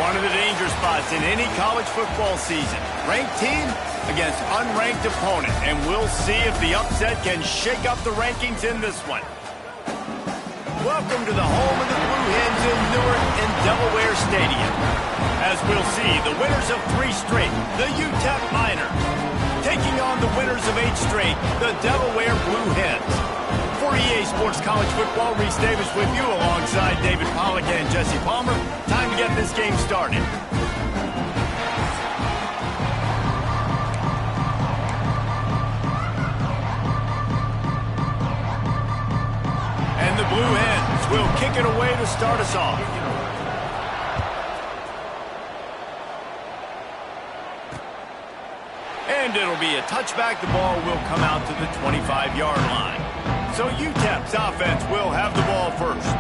One of the danger spots in any college football season. Ranked team against unranked opponent. And we'll see if the upset can shake up the rankings in this one. Welcome to the home of the Blue Hens in Newark and Delaware Stadium. As we'll see, the winners of 3 straight, the UTEP Miners, taking on the winners of 8 straight, the Delaware Blue Hens. For EA Sports College Football, Reese Davis with you alongside David Pollack and Jesse Palmer. Time to get this game started. And the Blue Hens will kick it away to start us off. And it'll be a touchback. The ball will come out to the 25-yard line. So UTEP's offense will have the ball first.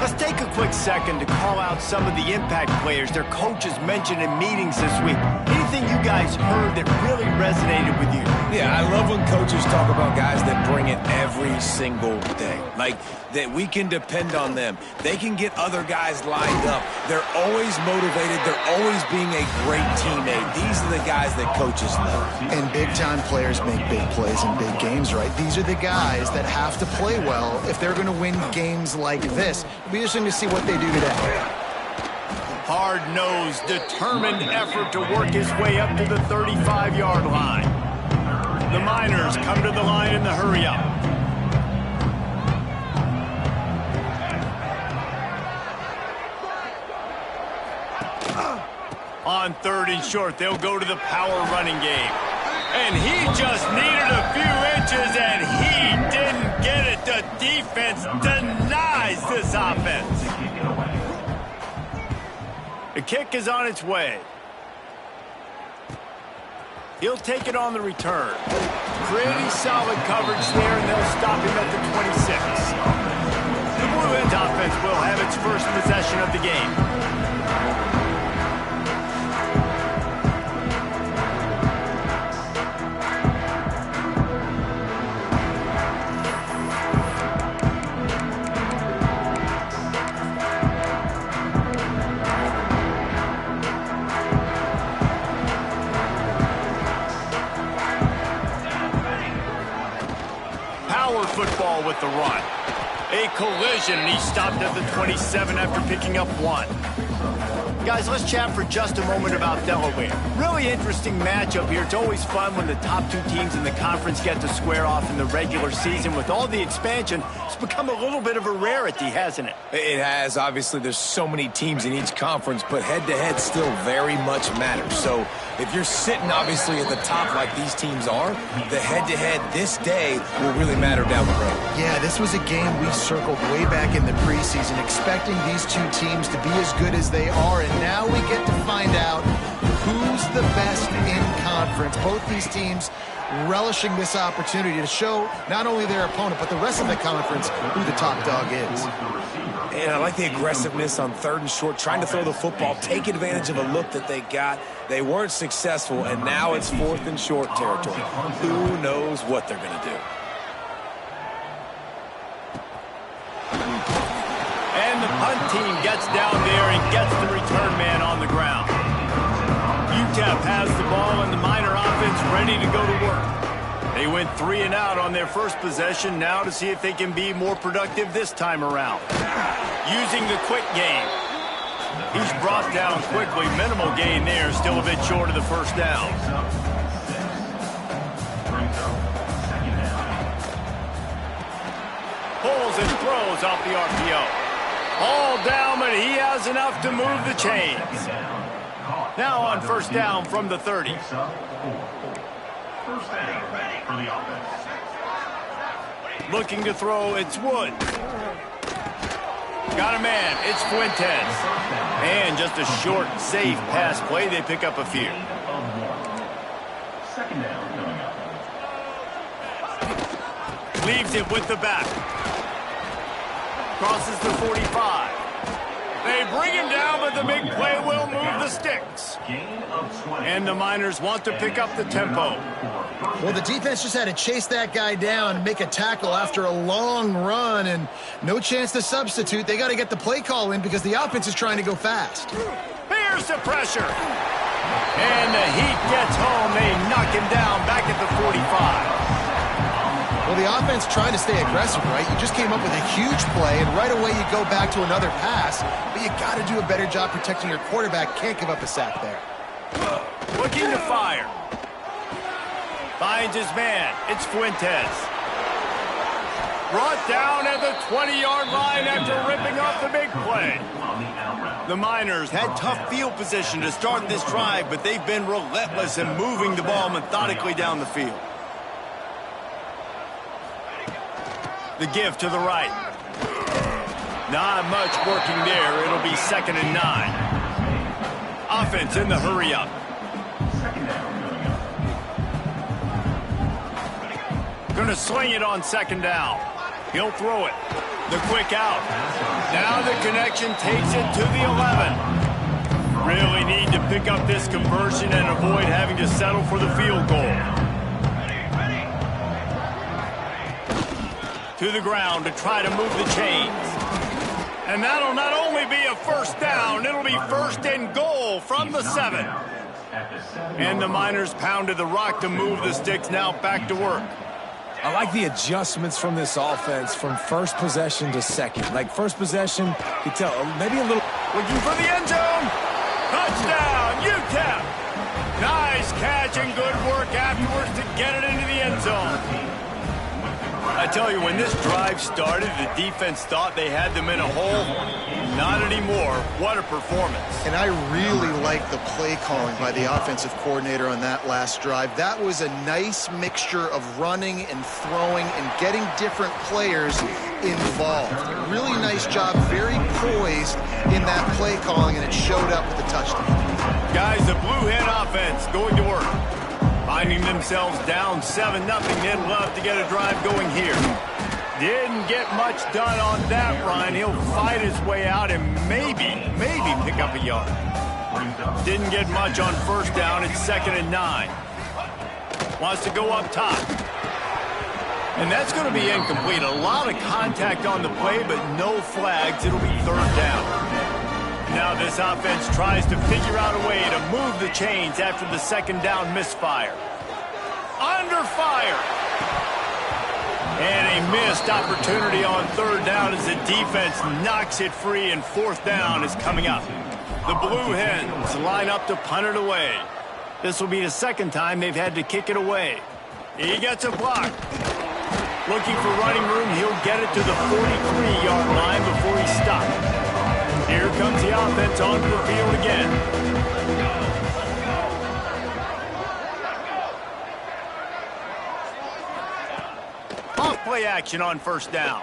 Let's take a quick second to call out some of the impact players their coaches mentioned in meetings this week. Anything you guys heard that really resonated with you? Yeah, I love when coaches talk about guys that bring it every single day. Like, that we can depend on them. They can get other guys lined up. They're always motivated. They're always being a great teammate. These are the guys that coaches love. And big-time players make big plays in big games, right? These are the guys that have to play well if they're going to win games like this. It'll be interesting to see what they do today. Hard-nosed, determined effort to work his way up to the 35-yard line. The Miners come to the line in the hurry-up. On 3rd and short, they'll go to the power running game. And he just needed a few inches, and he didn't get it. The defense denies this offense. The kick is on its way. He'll take it on the return. Pretty solid coverage there, and they'll stop him at the 26. The Blue Hens offense will have its first possession of the game. Football with the run. A collision, and he stopped at the 27 after picking up 1. Guys, let's chat for just a moment about Delaware. Really interesting matchup here. It's always fun when the top 2 teams in the conference get to square off in the regular season. With all the expansion, it's become a little bit of a rarity, hasn't it? It has. Obviously, there's so many teams in each conference, but head-to-head still very much matters. So if you're sitting, obviously, at the top like these teams are, the head-to-head this day will really matter down the road. Yeah, this was a game we circled way back in the preseason, expecting these 2 teams to be as good as they are, and now we get to find out who's the best in conference. Both these teams relishing this opportunity to show not only their opponent, but the rest of the conference who the top dog is. And I like the aggressiveness on 3rd and short, trying to throw the football, take advantage of a look that they got. They weren't successful, and now it's 4th and short territory. Who knows what they're going to do? And the punt team gets down there and gets the return man on the ground. UTEP has the ball, and the Miner offense ready to go to work. They went 3 and out on their first possession, now to see if they can be more productive this time around. Using the quick game. He's brought down quickly. Minimal gain there, still a bit short of the first down. Pulls and throws off the RPO. All down, but he has enough to move the chains. Now on 1st down from the 30. First down for the offense. Looking to throw, it's Wood. Got a man, it's Fuentes. And just a short, safe pass play. They pick up a few. Second down coming up. Leaves it with the back. Crosses the 45. They bring him down, but the big play will move the sticks. And the Miners want to pick up the tempo. Well, the defense just had to chase that guy down and make a tackle after a long run, and no chance to substitute. They got to get the play call in because the offense is trying to go fast. Here Here's the pressure. And the heat gets home. They knock him down back at the 45. Well, the offense trying to stay aggressive, right? You just came up with a huge play, and right away you go back to another pass, but you got to do a better job protecting your quarterback. Can't give up a sack there. Looking to fire. Finds his man. It's Fuentes. Brought down at the 20-yard line after ripping off the big play. The Miners had tough field position to start this drive, but they've been relentless in moving the ball methodically down the field. The give to the right. Not much working there. It'll be 2nd and 9. Offense in the hurry-up. Gonna sling it on 2nd down. He'll throw it. The quick out. Now the connection takes it to the 11. Really need to pick up this conversion and avoid having to settle for the field goal. To the ground to try to move the chains. And that'll not only be a 1st down, it'll be 1st and goal from the 7. And the Miners pounded the rock to move the sticks, now back to work. I like the adjustments from this offense from first possession to second. Like first possession, you can tell maybe a little. Looking for the end zone. Touchdown, UTEP. Nice catch and good work afterwards to get it into the end zone. I tell you, when this drive started, the defense thought they had them in a hole. Not anymore. What a performance. And I really like the play calling by the offensive coordinator on that last drive. That was a nice mixture of running and throwing and getting different players involved. Really nice job, very poised in that play calling, and it showed up with the touchdown. Guys, the Blue Hen offense going to work. Finding themselves down 7-0, they'd love to get a drive going here. Didn't get much done on that run. He'll fight his way out and maybe pick up a yard. Didn't get much on 1st down. It's 2nd and 9. Wants to go up top. And that's going to be incomplete. A lot of contact on the play, but no flags. It'll be 3rd down. Now this offense tries to figure out a way to move the chains after the 2nd down misfire. Under fire. And a missed opportunity on 3rd down as the defense knocks it free, and 4th down is coming up. The Blue Hens line up to punt it away. This will be the 2nd time they've had to kick it away. He gets a block. Looking for running room, he'll get it to the 43-yard line before he stopped. Here comes the offense onto the field again. Off play action on 1st down.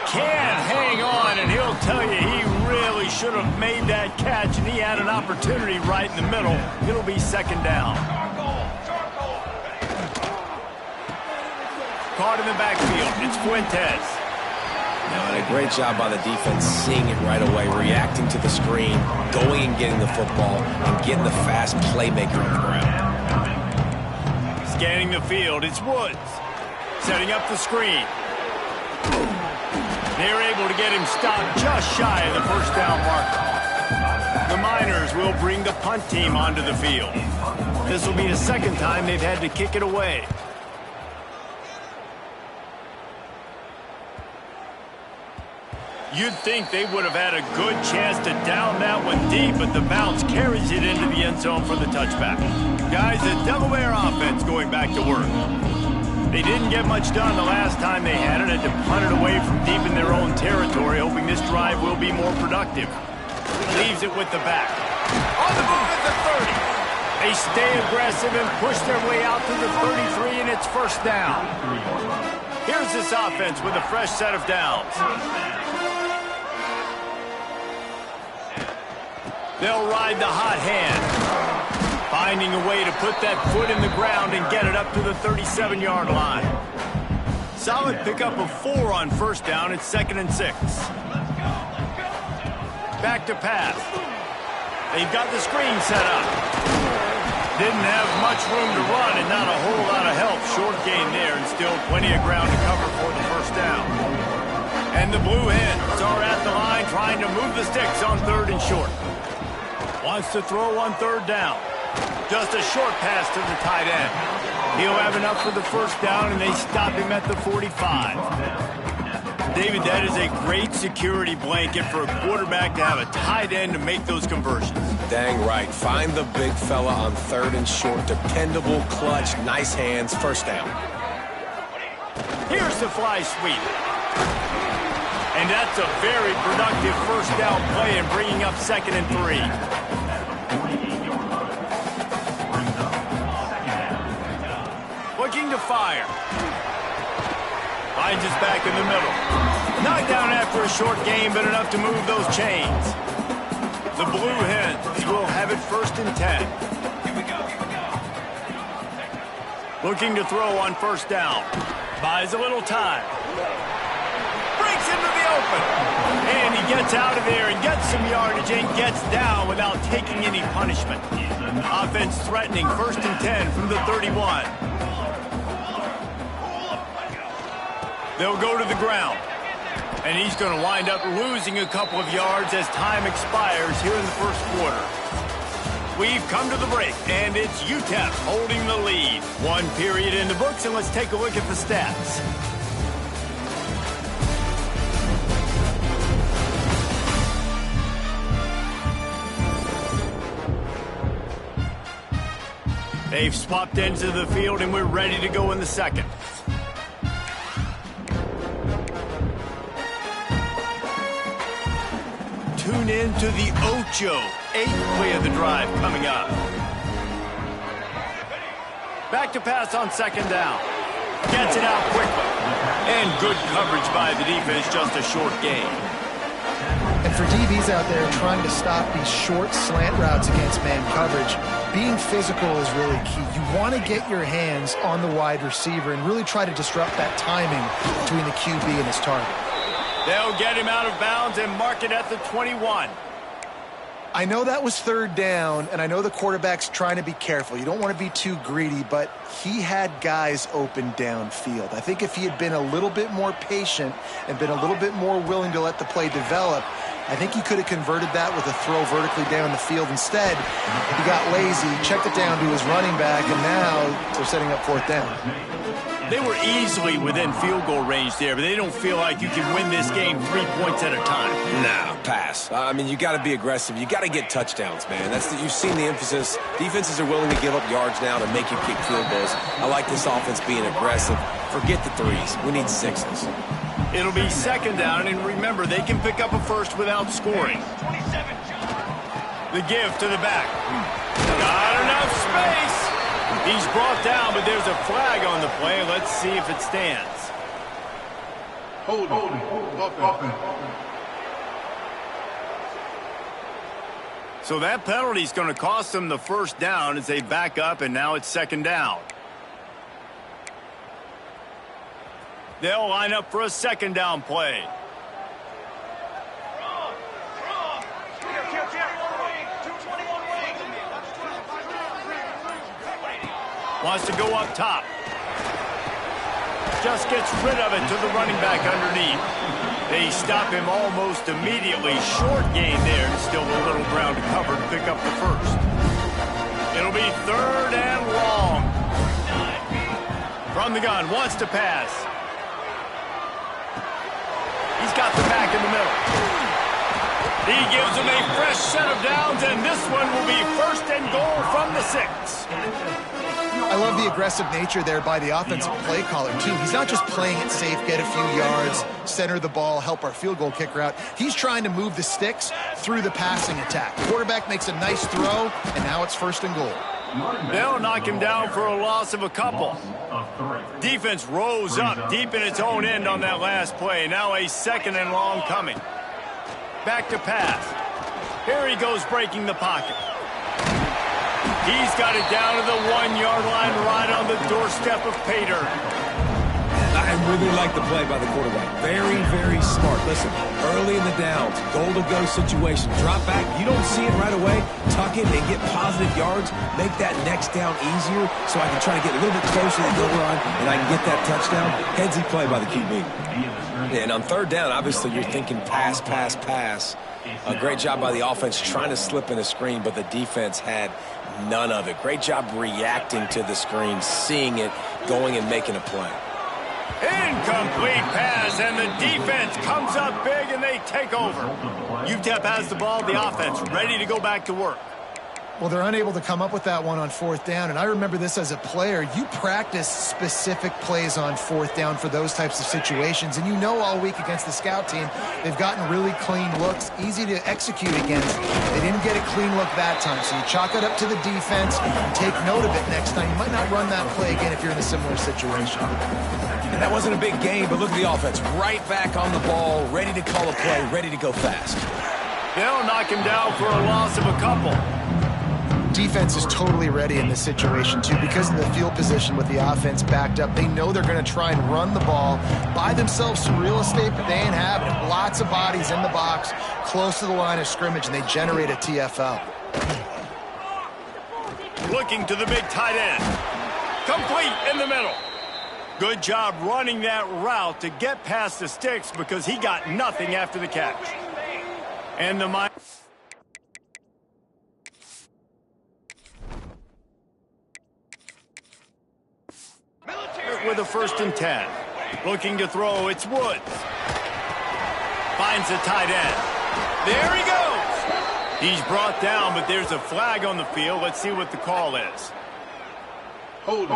Can't hang on, and he'll tell you he really should have made that catch, and he had an opportunity right in the middle. It'll be 2nd down. Caught in the backfield. It's Fuentes. And a great job by the defense seeing it right away, reacting to the screen, going and getting the football, and getting the fast playmaker on the ground. Scanning the field, it's Woods. Setting up the screen. They're able to get him stopped just shy of the 1st down marker. The Miners will bring the punt team onto the field. This will be the 2nd time they've had to kick it away. You'd think they would have had a good chance to down that one deep, but the bounce carries it into the end zone for the touchback. Guys, the Delaware offense going back to work. They didn't get much done the last time they had it, and to punt it away from deep in their own territory, hoping this drive will be more productive. Leaves it with the back. On the move at the 30. They stay aggressive and push their way out to the 33, and it's 1st down. Here's this offense with a fresh set of downs. They'll ride the hot hand. Finding a way to put that foot in the ground and get it up to the 37-yard line. Solid pickup of 4 on 1st down. It's 2nd and 6. Back to pass. They've got the screen set up. Didn't have much room to run and not a whole lot of help. Short gain there and still plenty of ground to cover for the 1st down. And the Blue Hens are at the line trying to move the sticks on 3rd and short. Wants to throw on 3rd down. Just a short pass to the tight end. He'll have enough for the first down, and they stop him at the 45. David, that is a great security blanket for a quarterback to have a tight end to make those conversions. Dang right. Find the big fella on 3rd and short. Dependable, clutch, nice hands, first down. Here's the fly sweep. And that's a very productive first down play and bringing up 2nd and 3. Looking to fire. Finds us back in the middle. Knocked down after a short game, but enough to move those chains. The Blue Hens will have it 1st and 10. Looking to throw on 1st down. Buys a little time. Breaks into the open. And he gets out of there and gets some yardage and gets down without taking any punishment. Offense threatening 1st and 10 from the 31. They'll go to the ground. And he's going to wind up losing a couple of yards as time expires here in the 1st quarter. We've come to the break, and it's UTEP holding the lead. 1 period in the books, and let's take a look at the stats. They've swapped ends of the field, and we're ready to go in the 2nd. Tune in to the Ocho. 8th play of the drive coming up. Back to pass on 2nd down. Gets it out quickly. And good coverage by the defense, just a short gain. And for DBs out there trying to stop these short slant routes against man coverage, being physical is really key. You want to get your hands on the wide receiver and really try to disrupt that timing between the QB and his target. They'll get him out of bounds and mark it at the 21. I know that was 3rd down, and I know the quarterback's trying to be careful. You don't want to be too greedy, but he had guys open downfield. I think if he had been a little bit more patient and been a little bit more willing to let the play develop, I think he could have converted that with a throw vertically down the field. Instead, he got lazy, checked it down to his running back, and now they're setting up 4th down. They were easily within field goal range there, but they don't feel like you can win this game 3 points at a time. Nah, pass. I mean, you got to be aggressive. You got to get touchdowns, man. You've seen the emphasis. Defenses are willing to give up yards now to make you kick field goals. I like this offense being aggressive. Forget the 3s. We need 6s. It'll be 2nd down, and remember, they can pick up a first without scoring. The give to the back. Not enough space. He's brought down, but there's a flag on the play. Let's see if it stands. Hold on. So that penalty is going to cost them the 1st down as they back up, and now it's 2nd down. They'll line up for a 2nd down play. Wants to go up top. Just gets rid of it to the running back underneath. They stop him almost immediately. Short gain there, and still a little ground to cover to pick up the 1st. It'll be 3rd and long. From the gun, wants to pass. He's got the back in the middle. He gives him a fresh set of downs, and this one will be 1st and goal from the 6. I love the aggressive nature there by the offensive play caller, too. He's not just playing it safe, get a few yards, center the ball, help our field goal kicker out. He's trying to move the sticks through the passing attack. Quarterback makes a nice throw, and now it's 1st and goal. They'll knock him down for a loss of a couple. Defense rose up deep in its own end on that last play. Now a 2nd and long coming. Back to pass. Here he goes breaking the pocket. He's got it down to the 1-yard line right on the doorstep of pay dirt. really like the play by the quarterback. Very, very smart. Listen, early in the downs, goal-to-go situation, drop back. You don't see it right away. Tuck it and get positive yards. Make that next down easier so I can try to get a little bit closer to the goal line and I can get that touchdown. Headsy play by the QB. Yeah, and on third down, obviously you're thinking pass, pass, pass. A great job by the offense trying to slip in a screen, but the defense had none of it. Great job reacting to the screen, seeing it, going and making a play. Incomplete pass, and the defense comes up big, and they take over. UTEP has the ball, the offense ready to go back to work. Well, they're unable to come up with that one on fourth down, and I remember this as a player. You practice specific plays on fourth down for those types of situations, and you know all week against the scout team, they've gotten really clean looks, easy to execute against. They didn't get a clean look that time, so you chalk it up to the defense and take note of it next time. You might not run that play again if you're in a similar situation. And that wasn't a big game, but look at the offense. Right back on the ball, ready to call a play, ready to go fast. They'll knock him down for a loss of a couple. Defense is totally ready in this situation, too, because of the field position with the offense backed up. They know they're going to try and run the ball, buy themselves some real estate, but they ain't having it. Lots of bodies in the box, close to the line of scrimmage, and they generate a TFL. Looking to the big tight end. Complete in the middle. Good job running that route to get past the sticks because he got nothing after the catch. And the with a 1st and 10. Looking to throw, it's Woods. Finds the tight end. There he goes. He's brought down, but there's a flag on the field. Let's see what the call is. Hold it.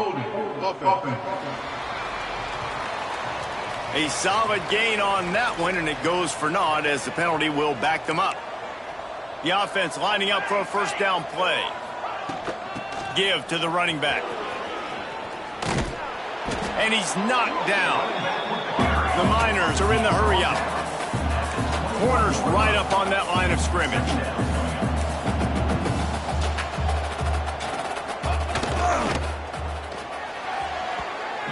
A solid gain on that one, and it goes for naught as the penalty will back them up. The offense lining up for a 1st down play. Give to the running back. And he's knocked down. The Miners are in the hurry-up. Corner's right up on that line of scrimmage.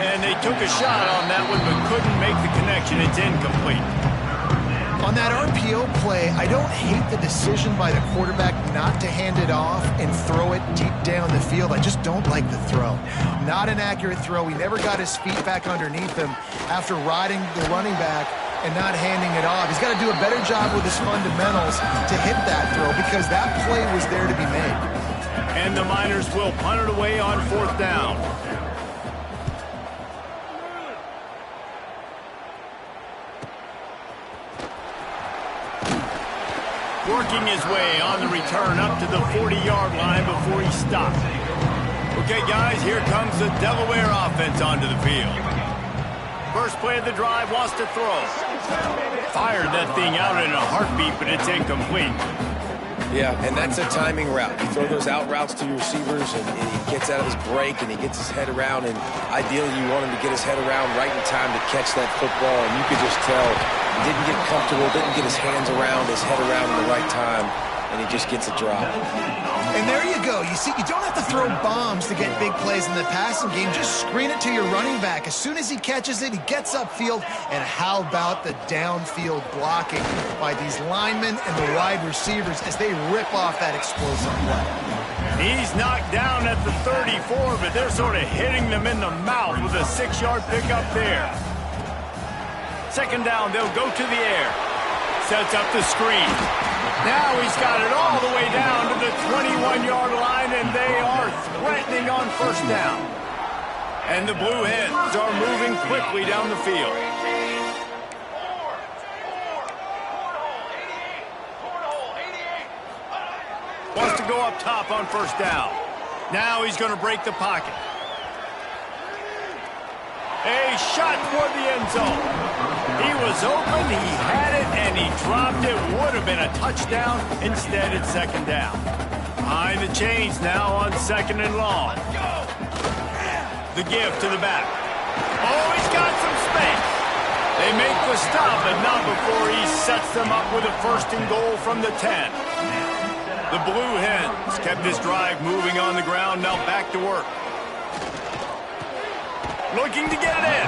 And they took a shot on that one, but couldn't make the connection. It's incomplete. On that RPO play, I don't hate the decision by the quarterback not to hand it off and throw it deep down the field. I just don't like the throw. Not an accurate throw. He never got his feet back underneath him after riding the running back and not handing it off. He's got to do a better job with his fundamentals to hit that throw because that play was there to be made. And the Miners will punt it away on 4th down. Working his way on the return up to the 40-yard line before he stopped. Okay, guys, here comes the Delaware offense onto the field. First play of the drive, wants to throw. Fired that thing out in a heartbeat, but it's incomplete. Yeah, and that's a timing route. You throw those out routes to your receivers, and he gets out of his break, and he gets his head around, and ideally you want him to get his head around right in time to catch that football, and you could just tell he didn't get comfortable, didn't get his hands around, his head around in the right time, and he just gets a drop. And there you go. You see, you don't have to throw bombs to get big plays in the passing game. Just screen it to your running back. As soon as he catches it, he gets upfield. And how about the downfield blocking by these linemen and the wide receivers as they rip off that explosive play. He's knocked down at the 34, but they're sort of hitting them in the mouth with a 6-yard pickup there. 2nd down, they'll go to the air. Sets up the screen. Now he's got it all the way down to the 21-yard line, and they are threatening on 1st down. And the Blue Hens are moving quickly down the field. Wants to go up top on 1st down. Now he's going to break the pocket. A shot toward the end zone. He was open, he had it, and he dropped it. Would have been a touchdown. Instead, it's 2nd down. Behind the chains now on 2nd and long. The give to the back. Oh, he's got some space. They make the stop, but not before he sets them up with a 1st and goal from the 10. The Blue Hens kept this drive moving on the ground, now back to work. Looking to get it in.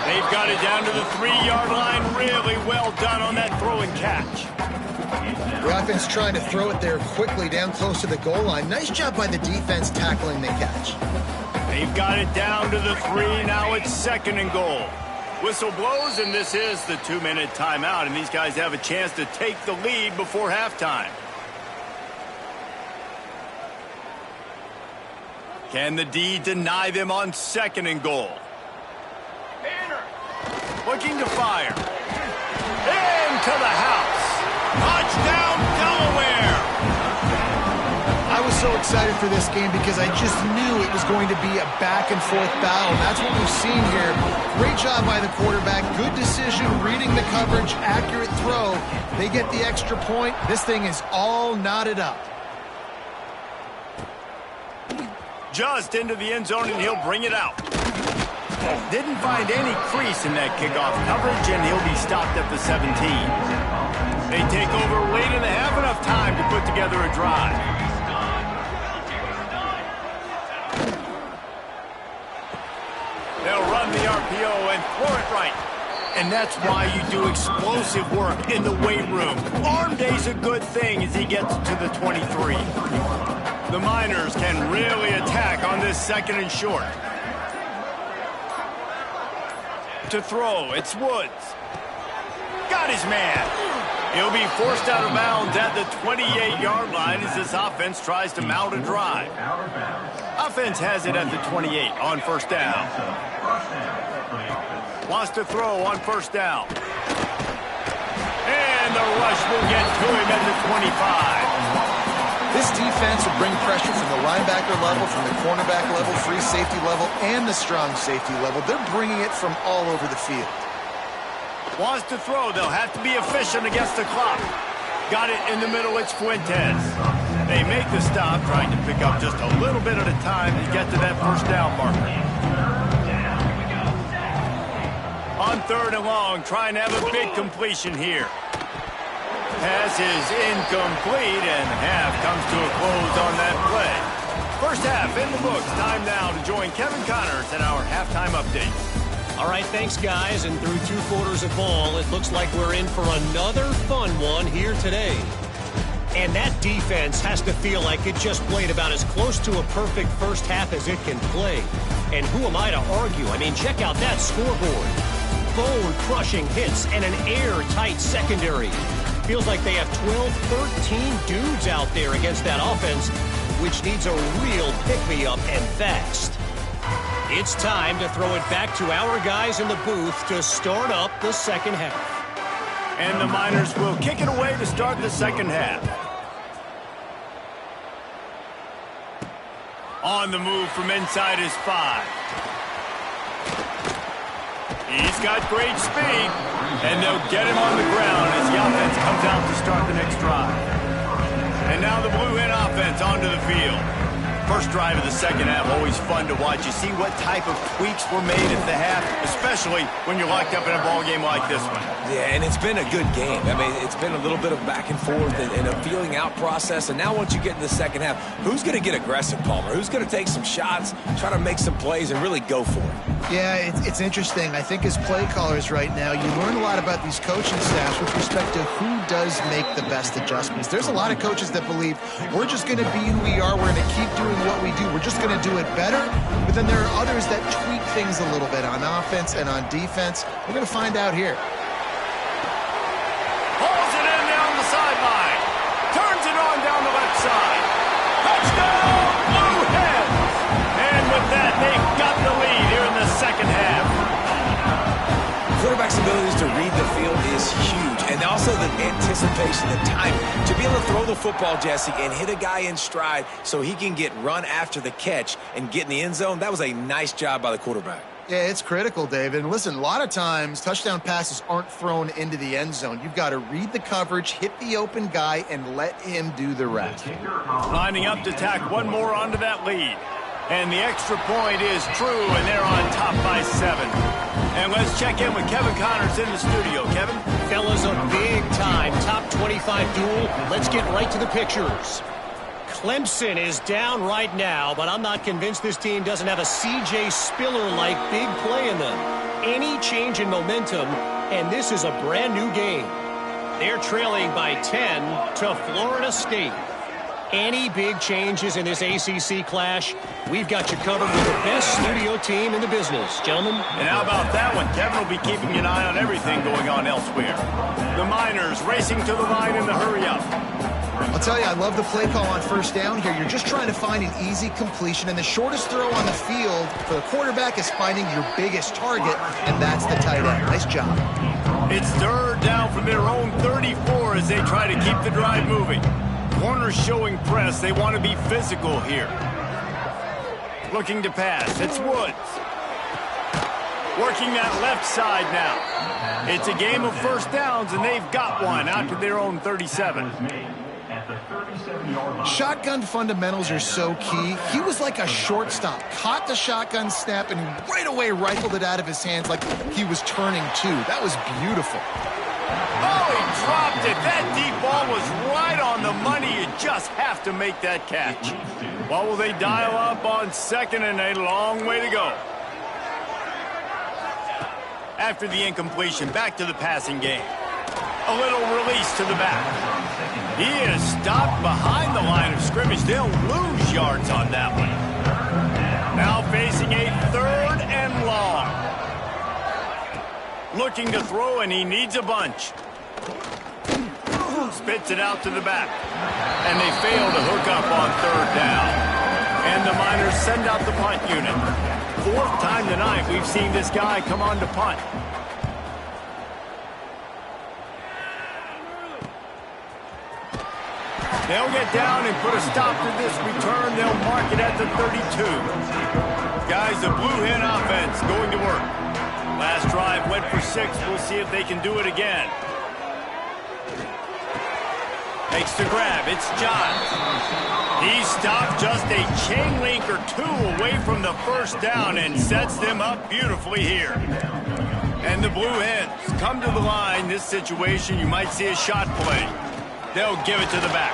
They've got it down to the 3-yard line. Really well done on that throw and catch. The offense trying to throw it there quickly down close to the goal line. Nice job by the defense tackling the catch. They've got it down to the 3. Now it's 2nd and goal. Whistle blows, and this is the 2-minute timeout, and these guys have a chance to take the lead before halftime. Can the D deny them on 2nd and goal? Looking to fire. Into the house. Touchdown, Delaware! I was so excited for this game because I just knew it was going to be a back-and-forth battle. That's what we've seen here. Great job by the quarterback. Good decision, reading the coverage, accurate throw. They get the extra point. This thing is all knotted up. Just into the end zone, and he'll bring it out. Didn't find any crease in that kickoff coverage, and he'll be stopped at the 17. They take over late in the half, enough time to put together a drive. They'll run the RPO and throw it right. And that's why you do explosive work in the weight room. Arm day's a good thing as he gets to the 23. The Miners can really attack on this 2nd and short. To throw, it's Woods. Got his man. He'll be forced out of bounds at the 28-yard line as this offense tries to mount a drive. Offense has it at the 28 on 1st down. Wants to throw on 1st down. And the rush will get to him at the 25. This defense will bring pressure from the linebacker level, from the cornerback level, free safety level, and the strong safety level. They're bringing it from all over the field. Wants to throw. They'll have to be efficient against the clock. Got it in the middle. It's Fuentes. They make the stop, trying to pick up just a little bit at a time to get to that 1st down marker. On 3rd and long, trying to have a big completion here. Pass is incomplete, and half comes to a close on that play. 1st half in the books. Time now to join Kevin Connors in our halftime update. All right, thanks, guys. And through 2 quarters of ball, it looks like we're in for another fun one here today. And that defense has to feel like it just played about as close to a perfect 1st half as it can play. And who am I to argue? I mean, check out that scoreboard. Bone-crushing hits and an airtight secondary. Feels like they have 12, 13 dudes out there against that offense, which needs a real pick-me-up and fast. It's time to throw it back to our guys in the booth to start up the 2nd half. And the Miners will kick it away to start the 2nd half. On the move from inside his 5. He's got great speed, and they'll get him on the ground as the offense comes out to start the next drive. And now the Blue Hen offense onto the field. First drive of the 2nd half, always fun to watch. You see what type of tweaks were made at the half, especially when you're locked up in a ball game like this one. Yeah, and it's been a good game. I mean, it's been a little bit of back and forth and a feeling out process. And now once you get in the 2nd half, who's going to get aggressive, Palmer? Who's going to take some shots, try to make some plays, and really go for it? Yeah, it's interesting. I think as play callers right now, you learn a lot about these coaching staffs with respect to who does make the best adjustments. There's a lot of coaches that believe we're just going to be who we are. We're going to keep doing what we do. We're just going to do it better. But then there are others that tweak things a little bit on offense and on defense. We're going to find out here. Pulls it in down the sideline. Turns it on down the left side. Touchdown, Blue Hens! And with that, they've got the lead here in the 2nd half. Quarterback's abilities to read the field is huge, and also the anticipation, the timing. To be able to throw the football, Jesse, and hit a guy in stride so he can get run after the catch and get in the end zone, that was a nice job by the quarterback. Yeah, it's critical, David. And listen, a lot of times touchdown passes aren't thrown into the end zone. You've got to read the coverage, hit the open guy, and let him do the rest. Lining up to tack one more onto that lead. And the extra point is true, and they're on top by 7. And let's check in with Kevin Connors in the studio. Kevin? Fellas, a big-time top 25 duel. Let's get right to the pictures. Clemson is down right now, but I'm not convinced this team doesn't have a C.J. Spiller-like big play in them. Any change in momentum, and this is a brand-new game. They're trailing by 10 to Florida State. Any big changes in this ACC clash, we've got you covered with the best studio team in the business, gentlemen. And how about that one? Kevin will be keeping an eye on everything going on elsewhere. The Miners racing to the line in the hurry-up. I'll tell you, I love the play call on first down here. You're just trying to find an easy completion, and the shortest throw on the field for the quarterback is finding your biggest target, and that's the tight end. Nice job. It's third down from their own 34 as they try to keep the drive moving. Corners showing press. They want to be physical here. Looking to pass. It's Woods. Working that left side now. It's a game of first downs, and they've got one out to their own 37. Shotgun fundamentals are so key. He was like a shortstop. Caught the shotgun snap and right away rifled it out of his hands like he was turning two. That was beautiful. Oh, he dropped it. That deep ball was right on the money. You just have to make that catch. What will they dial up on second, and a long way to go. After the incompletion, back to the passing game. A little release to the back. He is stopped behind the line of scrimmage. They'll lose yards on that one. Now facing a third and long. Looking to throw, and he needs a bunch. Spits it out to the back. And they fail to hook up on third down. And the Miners send out the punt unit. Fourth time tonight we've seen this guy come on to punt. They'll get down and put a stop to this return. They'll mark it at the 32. Guys, the Blue Hen offense going to work. Last drive went for 6. We'll see if they can do it again. Makes the grab. It's Johns. He stopped just a chain link or two away from the first down and sets them up beautifully here. And the Blue Hens come to the line. This situation, you might see a shot play. They'll give it to the back.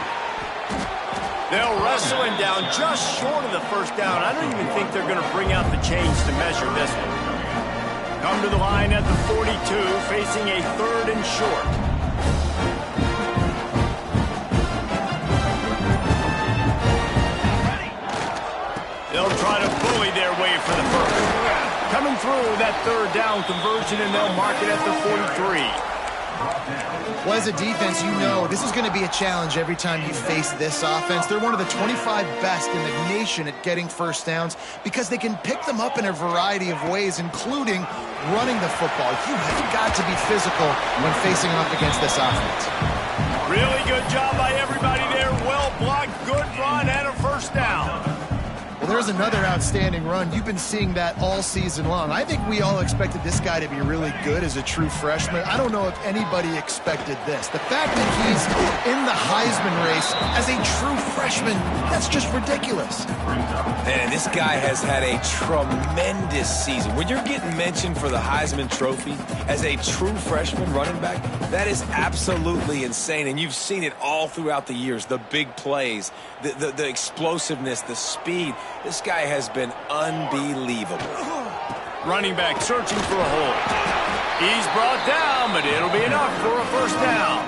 They'll wrestle him down just short of the first down. I don't even think they're going to bring out the chains to measure this one. Come to the line at the 42, facing a third and short. They'll try to bully their way for the first. Coming through that third down conversion, and they'll mark it at the 43. Well, as a defense, you know this is going to be a challenge every time you face this offense. They're one of the 25 best in the nation at getting first downs because they can pick them up in a variety of ways, including running the football. You have got to be physical when facing off against this offense. Really good job by everybody there. Well blocked, good run, and a first down. Well, there's another outstanding run. You've been seeing that all season long. I think we all expected this guy to be really good as a true freshman. I don't know if anybody expected this. The fact that he's in the Heisman race as a true freshman, that's just ridiculous. And this guy has had a tremendous season. When you're getting mentioned for the Heisman Trophy as a true freshman running back, that is absolutely insane. And you've seen it all throughout the years, the big plays, the explosiveness, the speed. This guy has been unbelievable. Running back searching for a hole. He's brought down, but it'll be enough for a first down.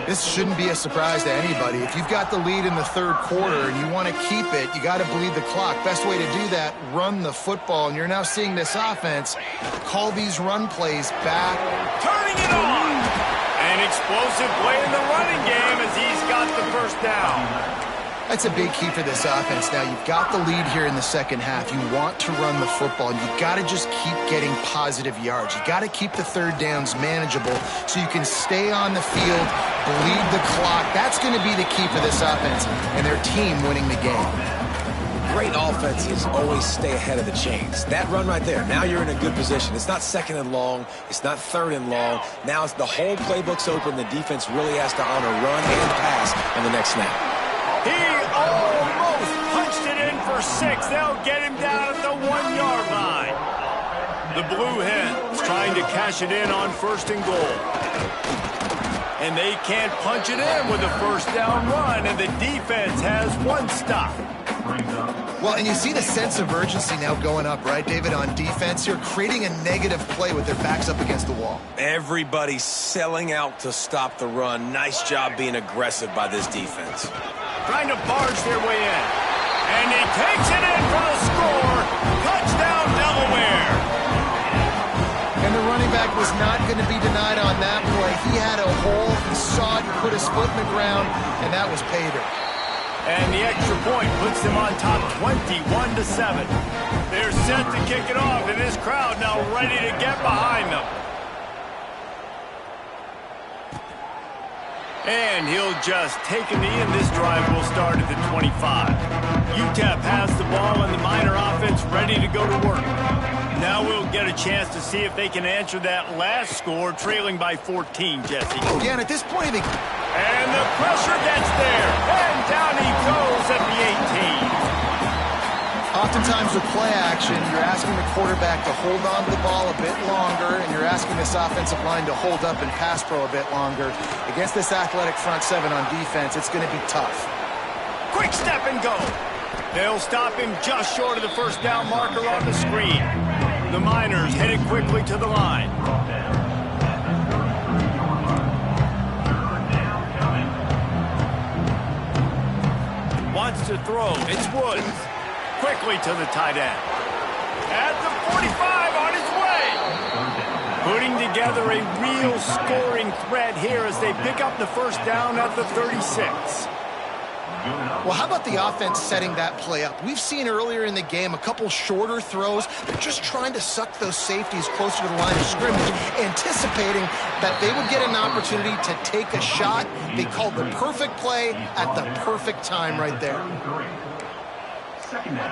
This shouldn't be a surprise to anybody. If you've got the lead in the third quarter and you want to keep it, you got to bleed the clock. Best way to do that, run the football. And you're now seeing this offense call these run plays back. Turning it on. An explosive play in the running game as he's got the first down. That's a big key for this offense. Now, you've got the lead here in the second half. You want to run the football, and you've got to just keep getting positive yards. You've got to keep the third downs manageable so you can stay on the field, bleed the clock. That's going to be the key for this offense and their team winning the game. Great offenses always stay ahead of the chains. That run right there, now you're in a good position. It's not second and long. It's not third and long. Now it's the whole playbook's open. The defense really has to honor run and pass on the next snap. He almost punched it in for 6. They'll get him down at the 1-yard line. The Blue Hens trying to cash it in on first and goal. And they can't punch it in with a first down run, and the defense has one stop. Well, and you see the sense of urgency now going up, right, David, on defense here, creating a negative play with their backs up against the wall. Everybody's selling out to stop the run. Nice job being aggressive by this defense. Trying to barge their way in. And he takes it in for the score. Touchdown, Delaware. And the running back was not going to be denied on that play. He had a hole, he saw it, he put his foot in the ground, and that was pay dirt. And the extra point puts them on top 21-7. They're set to kick it off, and this crowd now ready to get behind them. And he'll just take a knee, and this drive will start at the 25. UTEP has the ball, and the Miner offense ready to go to work. Now we'll get a chance to see if they can answer that last score, trailing by 14, Jesse. Again, at this point, and the pressure gets there, and down he goes at the 18. Oftentimes with play action, you're asking the quarterback to hold on to the ball a bit longer, and you're asking this offensive line to hold up and pass pro a bit longer. Against this athletic front seven on defense, it's going to be tough. Quick step and go. They'll stop him just short of the first down marker on the screen. The Miners headed quickly to the line. Wants to throw. It's Woods. Quickly to the tight end. At the 45 on his way. Putting together a real scoring threat here as they pick up the first down at the 36. Well, how about the offense setting that play up? We've seen earlier in the game a couple shorter throws. They're just trying to suck those safeties closer to the line of scrimmage, anticipating that they would get an opportunity to take a shot. They called the perfect play at the perfect time right there.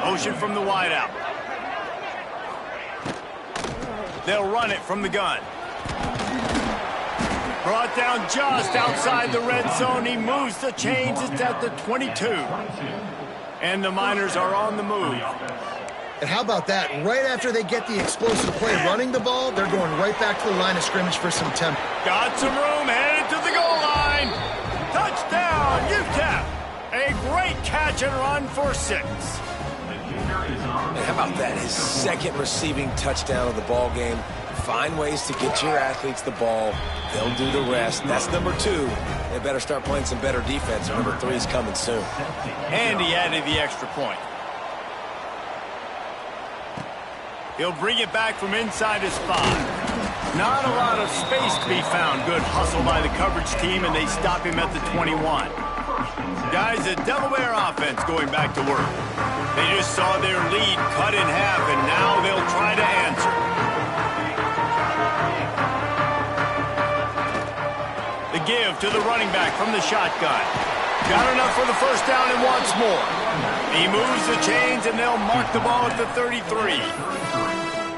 Motion from the wideout. They'll run it from the gun. Brought down just outside the red zone. He moves the chains. It's at the 22. And the Miners are on the move. And how about that? Right after they get the explosive play running the ball, they're going right back to the line of scrimmage for some tempo. Got some room, headed to the goal line. Touchdown, UTEP. A great catch and run for 6. And how about that? His second receiving touchdown of the ball game. Find ways to get your athletes the ball. They'll do the rest. That's number 2. They better start playing some better defense, or number 3 is coming soon. And he added the extra point. He'll bring it back from inside his 5. Not a lot of space to be found. Good hustle by the coverage team, and they stop him at the 21. Guys, the Delaware offense going back to work. They just saw their lead cut in half, and now they'll try to answer. The give to the running back from the shotgun. Got enough for the first down and wants more. He moves the chains, and they'll mark the ball at the 33.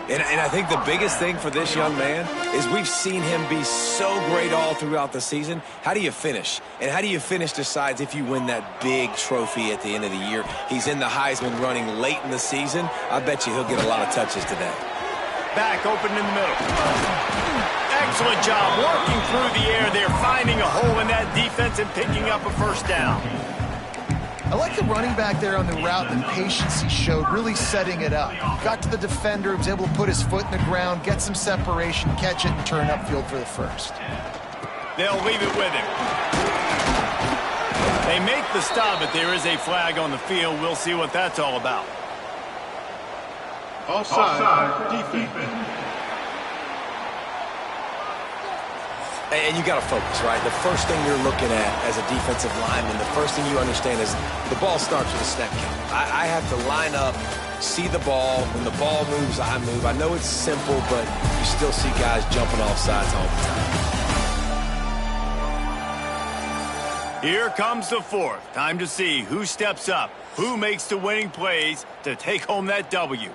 And I think the biggest thing for this young man is we've seen him be so great all throughout the season. How do you finish? And how do you finish decides if you win that big trophy at the end of the year. He's in the Heisman running late in the season. I bet you he'll get a lot of touches today. Back open in the middle. Excellent job working through the air. They're finding a hole in that defense and picking up a first down. I like the running back there on the route and the patience he showed, really setting it up. Got to the defender, was able to put his foot in the ground, get some separation, catch it, and turn upfield for the first. They'll leave it with him. They make the stop, but there is a flag on the field. We'll see what that's all about. Offside, defense. And you got to focus, right? The first thing you're looking at as a defensive lineman, the first thing you understand is the ball starts with a snap count. I have to line up, see the ball. When the ball moves, I move. I know it's simple, but you still see guys jumping off sides all the time. Here comes the 4th. Time to see who steps up, who makes the winning plays to take home that W.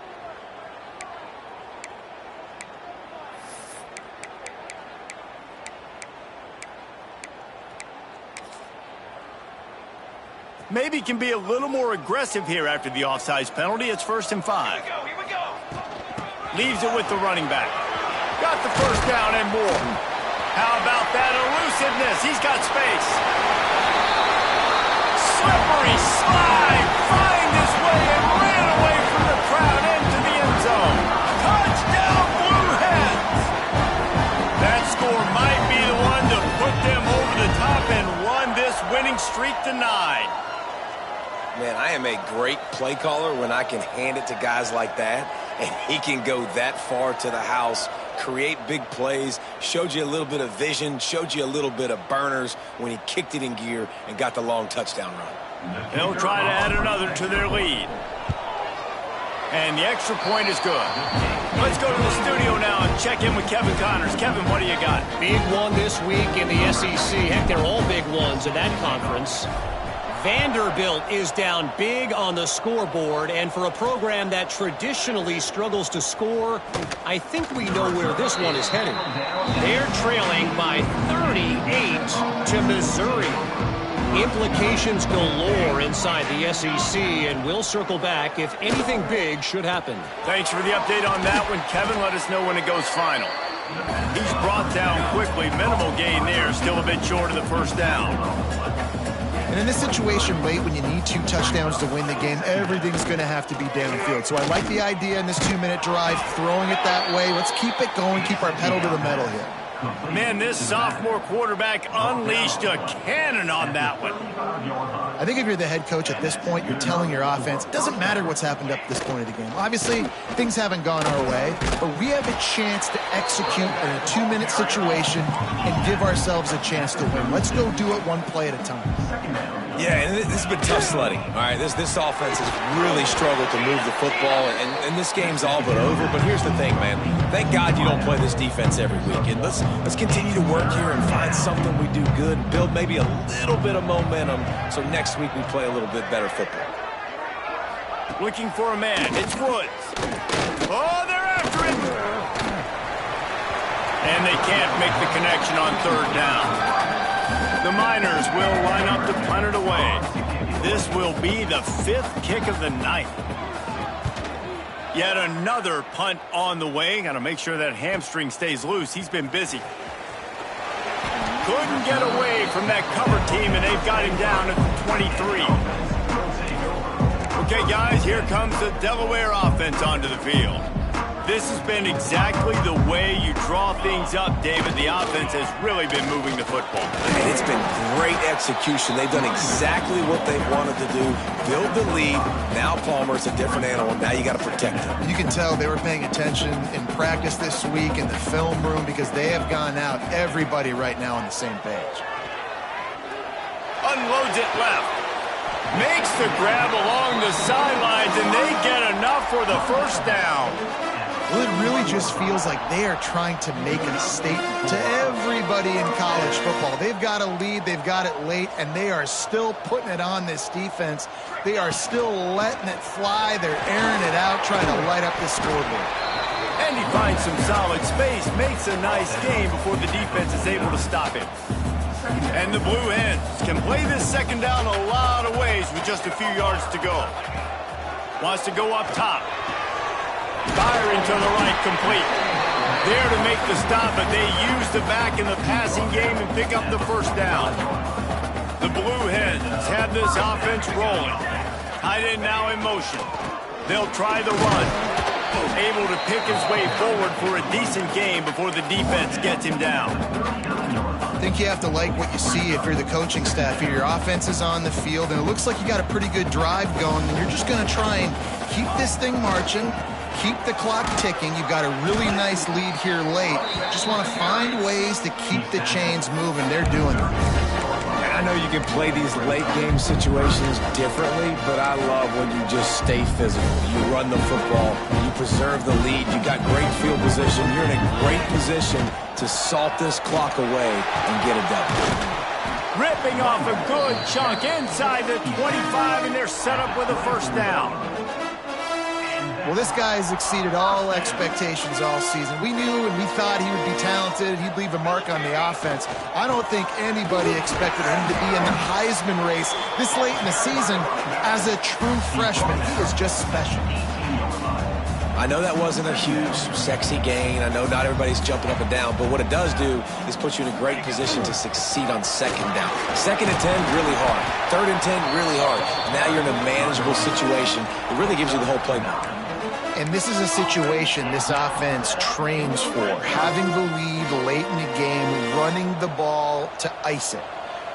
Maybe can be a little more aggressive here after the offsides penalty. It's 1st and 5. Here we go. Leaves it with the running back. Got the first down and more. How about that elusiveness? He's got space. Slippery slide. Find his way and ran away from the crowd into the end zone. Touchdown, Blue Hens. That score might be the one to put them over the top and run this winning streak to 9. Man, I am a great play caller when I can hand it to guys like that, and he can go that far to the house, create big plays, showed you a little bit of vision, showed you a little bit of burners when he kicked it in gear and got the long touchdown run. They'll try to add another to their lead. And the extra point is good. Let's go to the studio now and check in with Kevin Connors. Kevin, what do you got? Big one this week in the SEC. Heck, they're all big ones in that conference. Vanderbilt is down big on the scoreboard, and for a program that traditionally struggles to score, I think we know where this one is headed. They're trailing by 38 to Missouri. Implications galore inside the SEC, and we'll circle back if anything big should happen. Thanks for the update on that one, Kevin. Let us know when it goes final. He's brought down quickly. Minimal gain there. Still a bit short of the first down. And in this situation late when you need 2 touchdowns to win the game, everything's going to have to be downfield. So I like the idea in this 2-minute drive, throwing it that way. Let's keep it going, keep our pedal to the metal here. Man, this sophomore quarterback unleashed a cannon on that one. I think if you're the head coach at this point, you're telling your offense, it doesn't matter what's happened up this point of the game. Obviously, things haven't gone our way, but we have a chance to execute in a 2-minute situation and give ourselves a chance to win. Let's go do it one play at a time. Yeah, and this has been tough sledding. All right, this offense has really struggled to move the football, and this game's all but over. But here's the thing, man. Thank God you don't play this defense every week. And let's continue to work here and find something we do good, build maybe a little bit of momentum so next week we play a little bit better football. Looking for a man. It's Woods. Oh, they're after him. And they can't make the connection on 3rd down. The Miners will line up to punt it away. This will be the 5th kick of the night. Yet another punt on the way. Got to make sure that hamstring stays loose. He's been busy. Couldn't get away from that cover team, and they've got him down at the 23. Okay, guys, here comes the Delaware offense onto the field. This has been exactly the way you draw things up, David. The offense has really been moving the football. And it's been great execution. They've done exactly what they wanted to do. Build the lead. Now Palmer's a different animal. Now you got to protect him. You can tell they were paying attention in practice this week in the film room because they have gone out, everybody right now on the same page. Unloads it left. Makes the grab along the sidelines, and they get enough for the first down. Well, it really just feels like they are trying to make a statement to everybody in college football. They've got a lead, they've got it late, and they are still putting it on this defense. They are still letting it fly. They're airing it out, trying to light up the scoreboard. And he finds some solid space, makes a nice game before the defense is able to stop him. And the Blue Hens can play this second down a lot of ways with just a few yards to go. Wants to go up top. Firing to the right, complete. There to make the stop, but they use the back in the passing game and pick up the first down. The Blue Hens have this offense rolling. Tight end now in motion. They'll try the run. Able to pick his way forward for a decent game before the defense gets him down. I think you have to like what you see if you're the coaching staff here. Your offense is on the field, and it looks like you got a pretty good drive going, and you're just going to try and keep this thing marching. Keep the clock ticking. You've got a really nice lead here late. Just want to find ways to keep the chains moving. They're doing it. I know you can play these late game situations differently, but I love when you just stay physical. You run the football, you preserve the lead, you got great field position. You're in a great position to salt this clock away and get it done. Ripping off a good chunk inside the 25, and they're set up with a first down. Well, this guy has exceeded all expectations all season. We knew and we thought he would be talented and he'd leave a mark on the offense. I don't think anybody expected him to be in the Heisman race this late in the season as a true freshman. He is just special. I know that wasn't a huge, sexy gain. I know not everybody's jumping up and down, but what it does do is put you in a great position to succeed on second down. 2nd and 10, really hard. 3rd and 10, really hard. Now you're in a manageable situation. It really gives you the whole playbook. And this is a situation this offense trains for, having the lead late in the game, running the ball to ice it.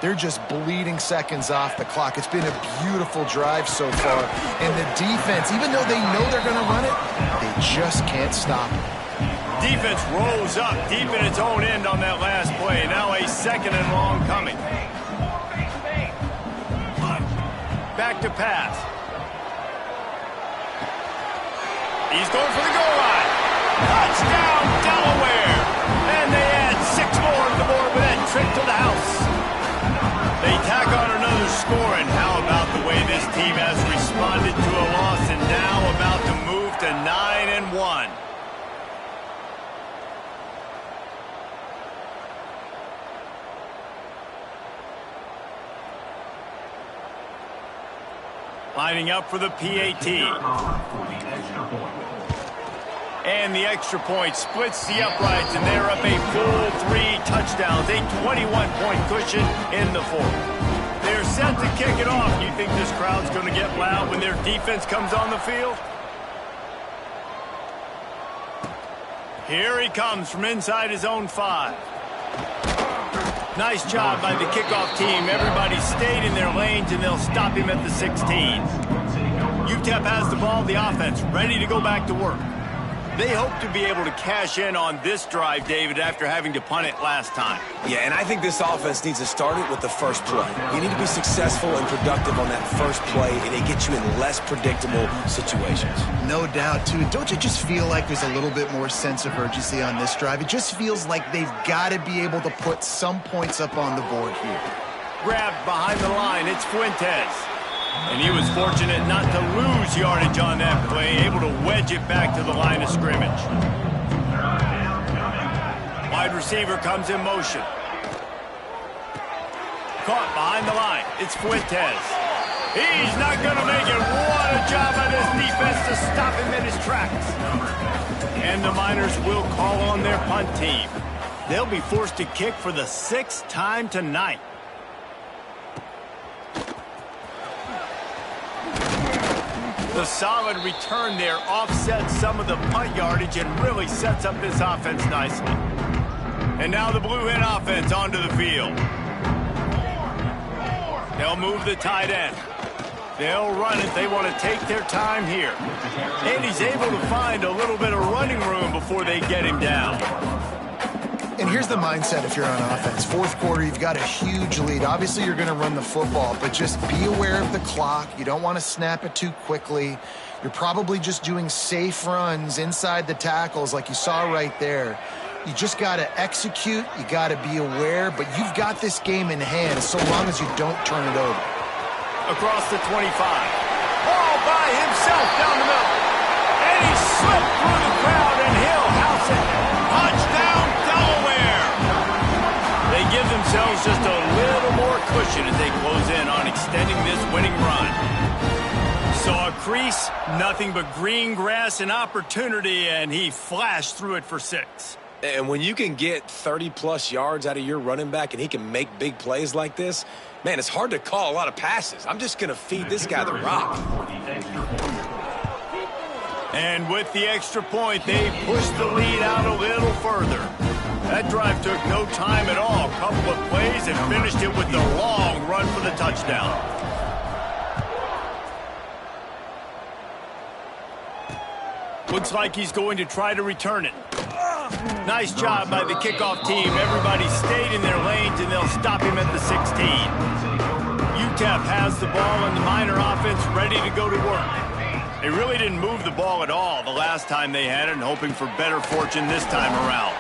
They're just bleeding seconds off the clock. It's been a beautiful drive so far. And the defense, even though they know they're going to run it, they just can't stop it. Defense rolls up deep in its own end on that last play. Now a 2nd and long coming. Back to pass. He's going for the goal line. Touchdown, Delaware. And they add 6 more to the board with that trip to the house. They tack on another score, and how about the way this team has responded to a loss and now about to move to 9-1. Lining up for the PAT. And the extra point splits the uprights, and they're up a full 3 touchdowns, a 21-point cushion in the 4th. They're set to kick it off. You think this crowd's going to get loud when their defense comes on the field? Here he comes from inside his own 5. Nice job by the kickoff team. Everybody stayed in their lanes, and they'll stop him at the 16. UTEP has the ball, the offense, ready to go back to work. They hope to be able to cash in on this drive, David, after having to punt it last time. Yeah, and I think this offense needs to start it with the first play. You need to be successful and productive on that first play, and it gets you in less predictable situations. No doubt, too. Don't you just feel like there's a little bit more sense of urgency on this drive? It just feels like they've got to be able to put some points up on the board here. Grabbed behind the line, it's Fuentes. And he was fortunate not to lose yardage on that play, able to wedge it back to the line of scrimmage. Wide receiver comes in motion. Caught behind the line. It's Fuentes. He's not going to make it. What a job by this defense to stop him in his tracks. And the Miners will call on their punt team. They'll be forced to kick for the 6th time tonight. The solid return there offsets some of the punt yardage and really sets up this offense nicely. And now the Blue Hen offense onto the field. They'll move the tight end. They'll run it. They want to take their time here. And he's able to find a little bit of running room before they get him down. And here's the mindset if you're on offense. 4th quarter, you've got a huge lead. Obviously, you're going to run the football, but just be aware of the clock. You don't want to snap it too quickly. You're probably just doing safe runs inside the tackles like you saw right there. You just got to execute. You got to be aware, but you've got this game in hand so long as you don't turn it over. Across the 25. All by himself down the middle. And he slipped through the crowd, and he'll house it. Touchdown, Delaware. They give themselves just a little more cushion as they close in on extending this winning run. Saw a crease, nothing but green grass and opportunity, and he flashed through it for 6. And when you can get 30-plus yards out of your running back and he can make big plays like this, man, it's hard to call a lot of passes. I'm just going to feed this guy the rock. And with the extra point, they pushed the lead out a little further. That drive took no time at all. A couple of plays and finished it with the long run for the touchdown. Looks like he's going to try to return it. Nice job by the kickoff team. Everybody stayed in their lanes, and they'll stop him at the 16. UTEP has the ball, and the Miner offense ready to go to work. They really didn't move the ball at all the last time they had it, and hoping for better fortune this time around.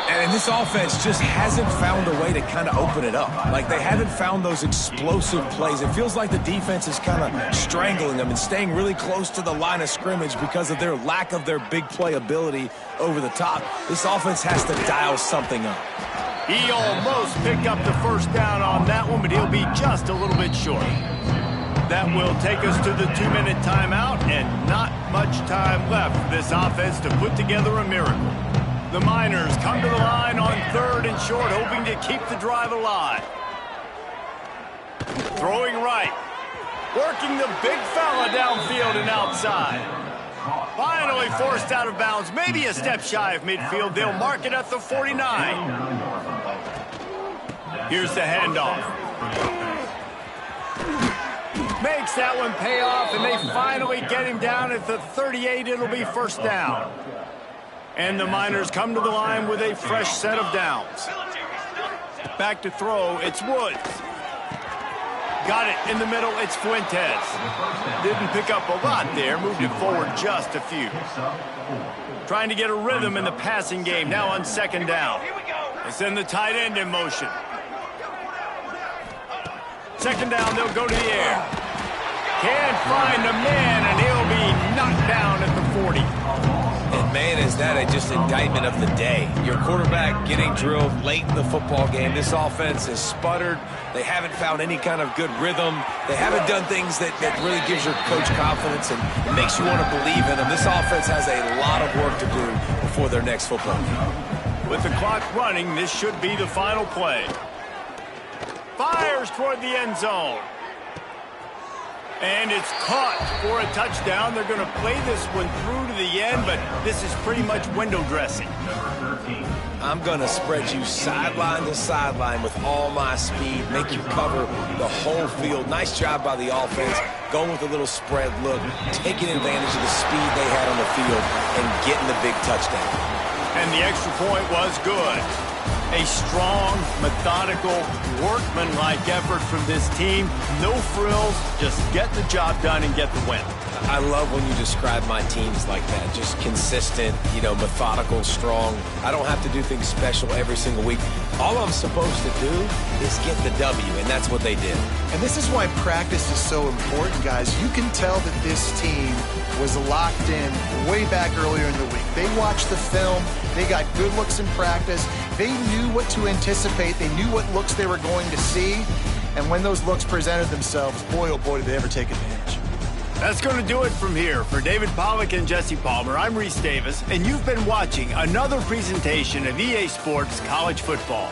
And this offense just hasn't found a way to kind of open it up. Like, they haven't found those explosive plays. It feels like the defense is kind of strangling them and staying really close to the line of scrimmage because of their lack of their big play ability over the top. This offense has to dial something up. He almost picked up the first down on that one, but he'll be just a little bit short. That will take us to the 2-minute timeout, and not much time left for this offense to put together a miracle. The Miners come to the line on 3rd and short, hoping to keep the drive alive. Throwing right. Working the big fella downfield and outside. Finally forced out of bounds, maybe a step shy of midfield. They'll mark it at the 49. Here's the handoff. Makes that one pay off, and they finally get him down at the 38. It'll be first down. And the Miners come to the line with a fresh set of downs. Back to throw, it's Woods. Got it in the middle, it's Fuentes. Didn't pick up a lot there, moved it forward just a few. Trying to get a rhythm in the passing game, now on 2nd down. They send the tight end in motion. 2nd down, they'll go to the air. Can't find a man, and he'll be knocked down at the 40. And man, is that just indictment of the day. Your quarterback getting drilled late in the football game. This offense has sputtered. They haven't found any kind of good rhythm. They haven't done things that really gives your coach confidence and makes you want to believe in them. This offense has a lot of work to do before their next football game. With the clock running, this should be the final play. Fires toward the end zone. And it's caught for a touchdown. They're going to play this one through to the end, but this is pretty much window dressing. I'm going to spread you sideline to sideline with all my speed, make you cover the whole field. Nice job by the offense, going with a little spread look, taking advantage of the speed they had on the field, and getting the big touchdown. And the extra point was good. A strong, methodical, workmanlike effort from this team. No frills, just get the job done and get the win. I love when you describe my teams like that. Just consistent, methodical, strong. I don't have to do things special every single week. All I'm supposed to do is get the W, and that's what they did. And this is why practice is so important, guys. You can tell that this team was locked in way back earlier in the week. They watched the film. They got good looks in practice. They knew what to anticipate. They knew what looks they were going to see. And when those looks presented themselves, boy, oh boy, did they ever take advantage. That's going to do it from here. For David Pollack and Jesse Palmer, I'm Reese Davis, and you've been watching another presentation of EA Sports College Football.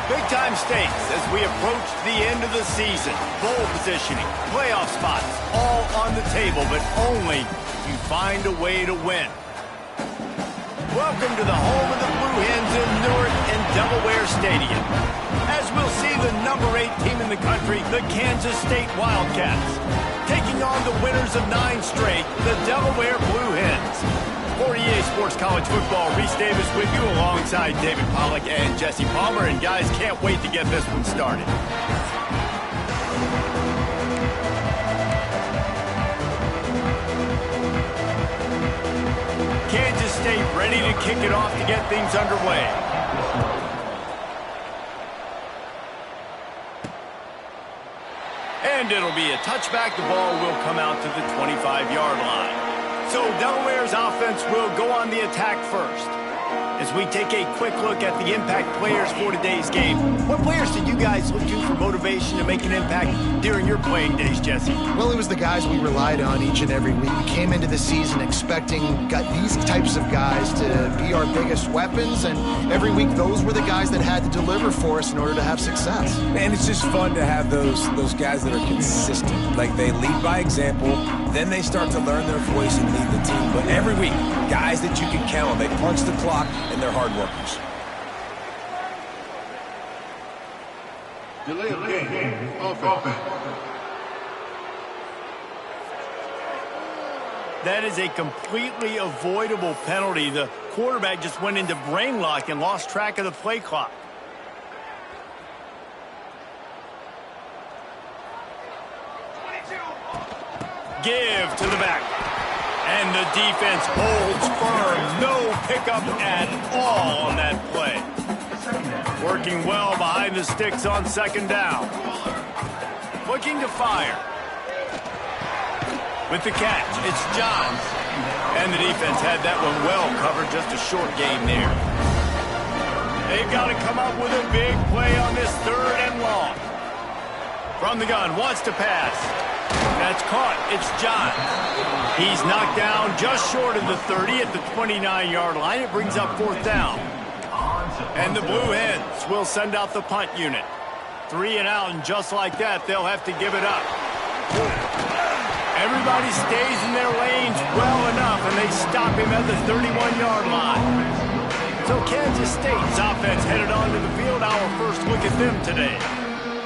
Big-time stakes as we approach the end of the season. Bowl positioning, playoff spots, all on the table, but only if you find a way to win. Welcome to the home of the Blue Hens in Newark and Delaware Stadium. As we'll see the number 8 team in the country, the Kansas State Wildcats, taking on the winners of 9 straight, the Delaware Blue Hens. For EA Sports College Football, Reese Davis with you alongside David Pollack and Jesse Palmer. And guys, can't wait to get this one started. Kansas State ready to kick it off to get things underway. And it'll be a touchback. The ball will come out to the 25-yard line. So Delaware's offense will go on the attack first. As we take a quick look at the impact players for today's game, what players did you guys look to for motivation to make an impact during your playing days, Jesse? Well, it was the guys we relied on each and every week. We came into the season expecting these types of guys to be our biggest weapons, and every week those were the guys that had to deliver for us in order to have success. And it's just fun to have those guys that are consistent. Like, they lead by example, then they start to learn their voice and lead the team. But every week, guys that you can count on, they punch the clock, and they're hard workers. Delay of game. Offense. That is a completely avoidable penalty. The quarterback just went into brain lock and lost track of the play clock. Give to the back. And the defense holds firm. No pickup at all on that play. Working well behind the sticks on second down. Looking to fire. With the catch, it's Johns. And the defense had that one well covered. Just a short game there. They've got to come up with a big play on this 3rd and long. From the gun, wants to pass. That's caught. It's John. He's knocked down just short of the 30 at the 29-yard line. It brings up 4th down. And the Blue Hens will send out the punt unit. 3 and out, and just like that, they'll have to give it up. Everybody stays in their lanes well enough, and they stop him at the 31-yard line. So Kansas State's offense headed onto the field. Our first look at them today.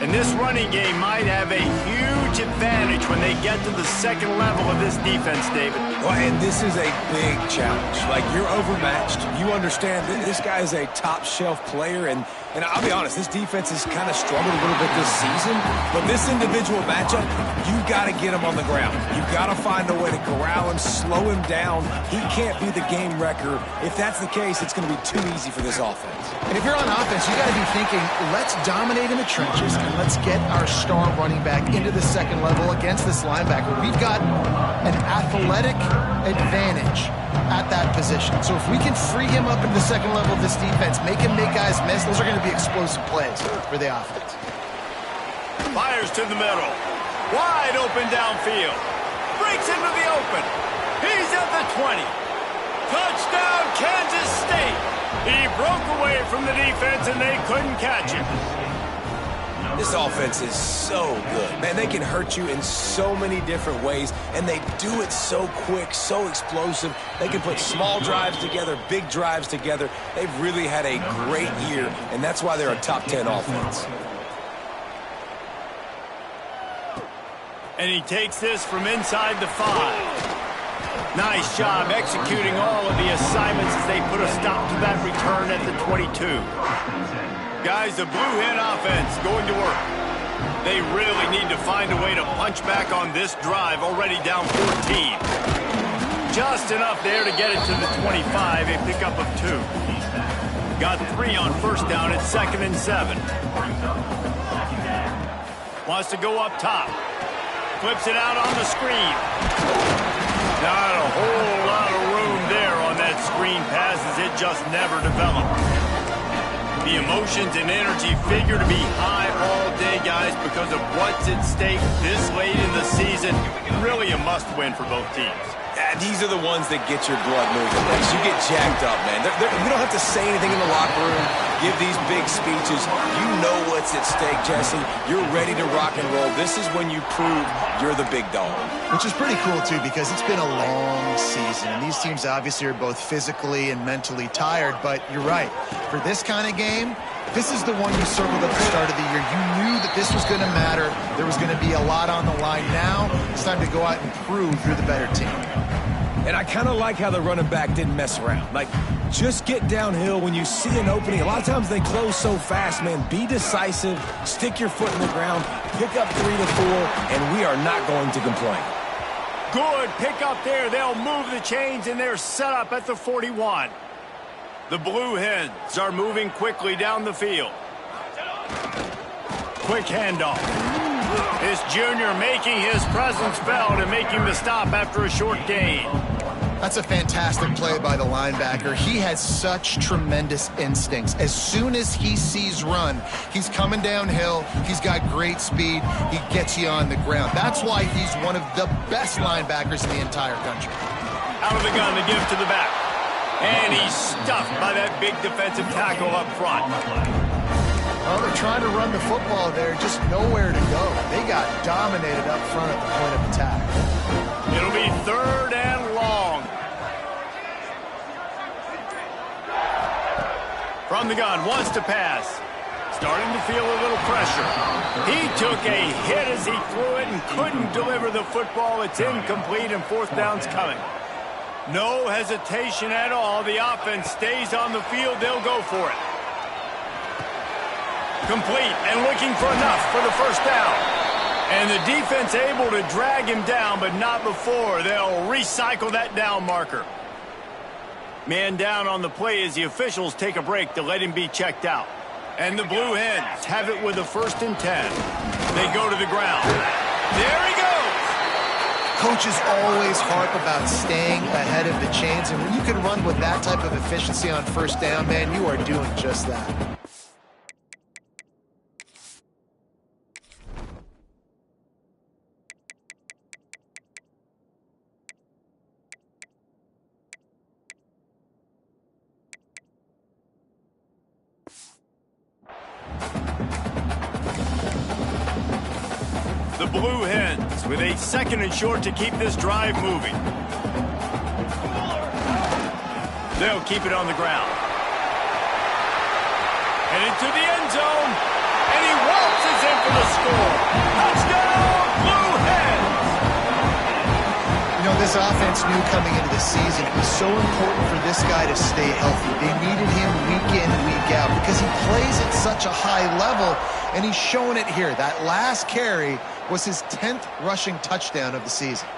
And this running game might have a huge advantage when they get to the second level of this defense, David. Well, and this is a big challenge. Like, you're overmatched. You understand that this guy is a top-shelf player, and I'll be honest, this defense has kind of struggled a little bit this season. But this individual matchup, you've got to get him on the ground. You've got to find a way to corral him, slow him down. He can't be the game wrecker. If that's the case, it's going to be too easy for this offense. And if you're on offense, you got to be thinking, let's dominate in the trenches and let's get our star running back into the second level against this linebacker. We've got an athletic advantage at that position. So if we can free him up into the second level of this defense, make him make guys miss, those are going to be explosive plays for the offense. Fires to the middle. Wide open downfield. Breaks into the open. He's at the 20. Touchdown, Kansas State. He broke away from the defense, and they couldn't catch him. This offense is so good. Man, they can hurt you in so many different ways, and they do it so quick, so explosive. They can put small drives together, big drives together. They've really had a great year, and that's why they're a top 10 offense. And he takes this from inside the 5. Nice job executing all of the assignments as they put a stop to that return at the 22. Guys, the Blue Hen offense going to work. They really need to find a way to punch back on this drive, already down 14. Just enough there to get it to the 25, a pickup of 2. Got 3 on first down at 2nd and 7. Wants to go up top. Flips it out on the screen. Not a whole lot of room there on that screen pass as it just never developed. The emotions and energy figure to be high all day, guys, because of what's at stake this late in the season. Really a must-win for both teams. Yeah, these are the ones that get your blood moving. You get jacked up, man. You don't have to say anything in the locker room. give these big speeches, you know what's at stake, Jesse. You're ready to rock and roll. This is when you prove you're the big dog. Which is pretty cool, too, because it's been a long season. And these teams obviously are both physically and mentally tired. But you're right. For this kind of game, this is the one you circled at the start of the year. You knew that this was going to matter. There was going to be a lot on the line. Now it's time to go out and prove you're the better team. And I kind of like how the running back didn't mess around. Like, just get downhill when you see an opening. A lot of times they close so fast, man. Be decisive, stick your foot in the ground, pick up 3 to 4, and we are not going to complain. Good pick up there. They'll move the chains, and they're set up at the 41. The Blue Hens are moving quickly down the field. Quick handoff. This junior making his presence felt and making the stop after a short gain. That's a fantastic play by the linebacker. He has such tremendous instincts. As soon as he sees run, he's coming downhill. He's got great speed. He gets you on the ground. That's why he's one of the best linebackers in the entire country. Out of the gun to give to the back. And he's stuffed by that big defensive tackle up front. Well, they're trying to run the football there, just nowhere to go. They got dominated up front at the point of attack. It'll be 3rd and long. From the gun, wants to pass. Starting to feel a little pressure. He took a hit as he threw it and couldn't deliver the football. It's incomplete and 4th down's coming. No hesitation at all. The offense stays on the field. They'll go for it. Complete and looking for enough for the 1st down. And the defense able to drag him down, but not before. They'll recycle that down marker. Man down on the play as the officials take a break to let him be checked out. And the Blue Hens have it with a 1st and 10. They go to the ground. There he goes. Coaches always harp about staying ahead of the chains, and when you can run with that type of efficiency on 1st down, man, you are doing just that. The Blue Hens with a 2nd and short to keep this drive moving. They'll keep it on the ground. And into the end zone. And he waltzes in for the score. Touchdown, Blue Hens! You know, this offense knew coming into the season it was so important for this guy to stay healthy. They needed him week in, week out because he plays at such a high level, and he's showing it here. That last carry was his 10th rushing touchdown of the season.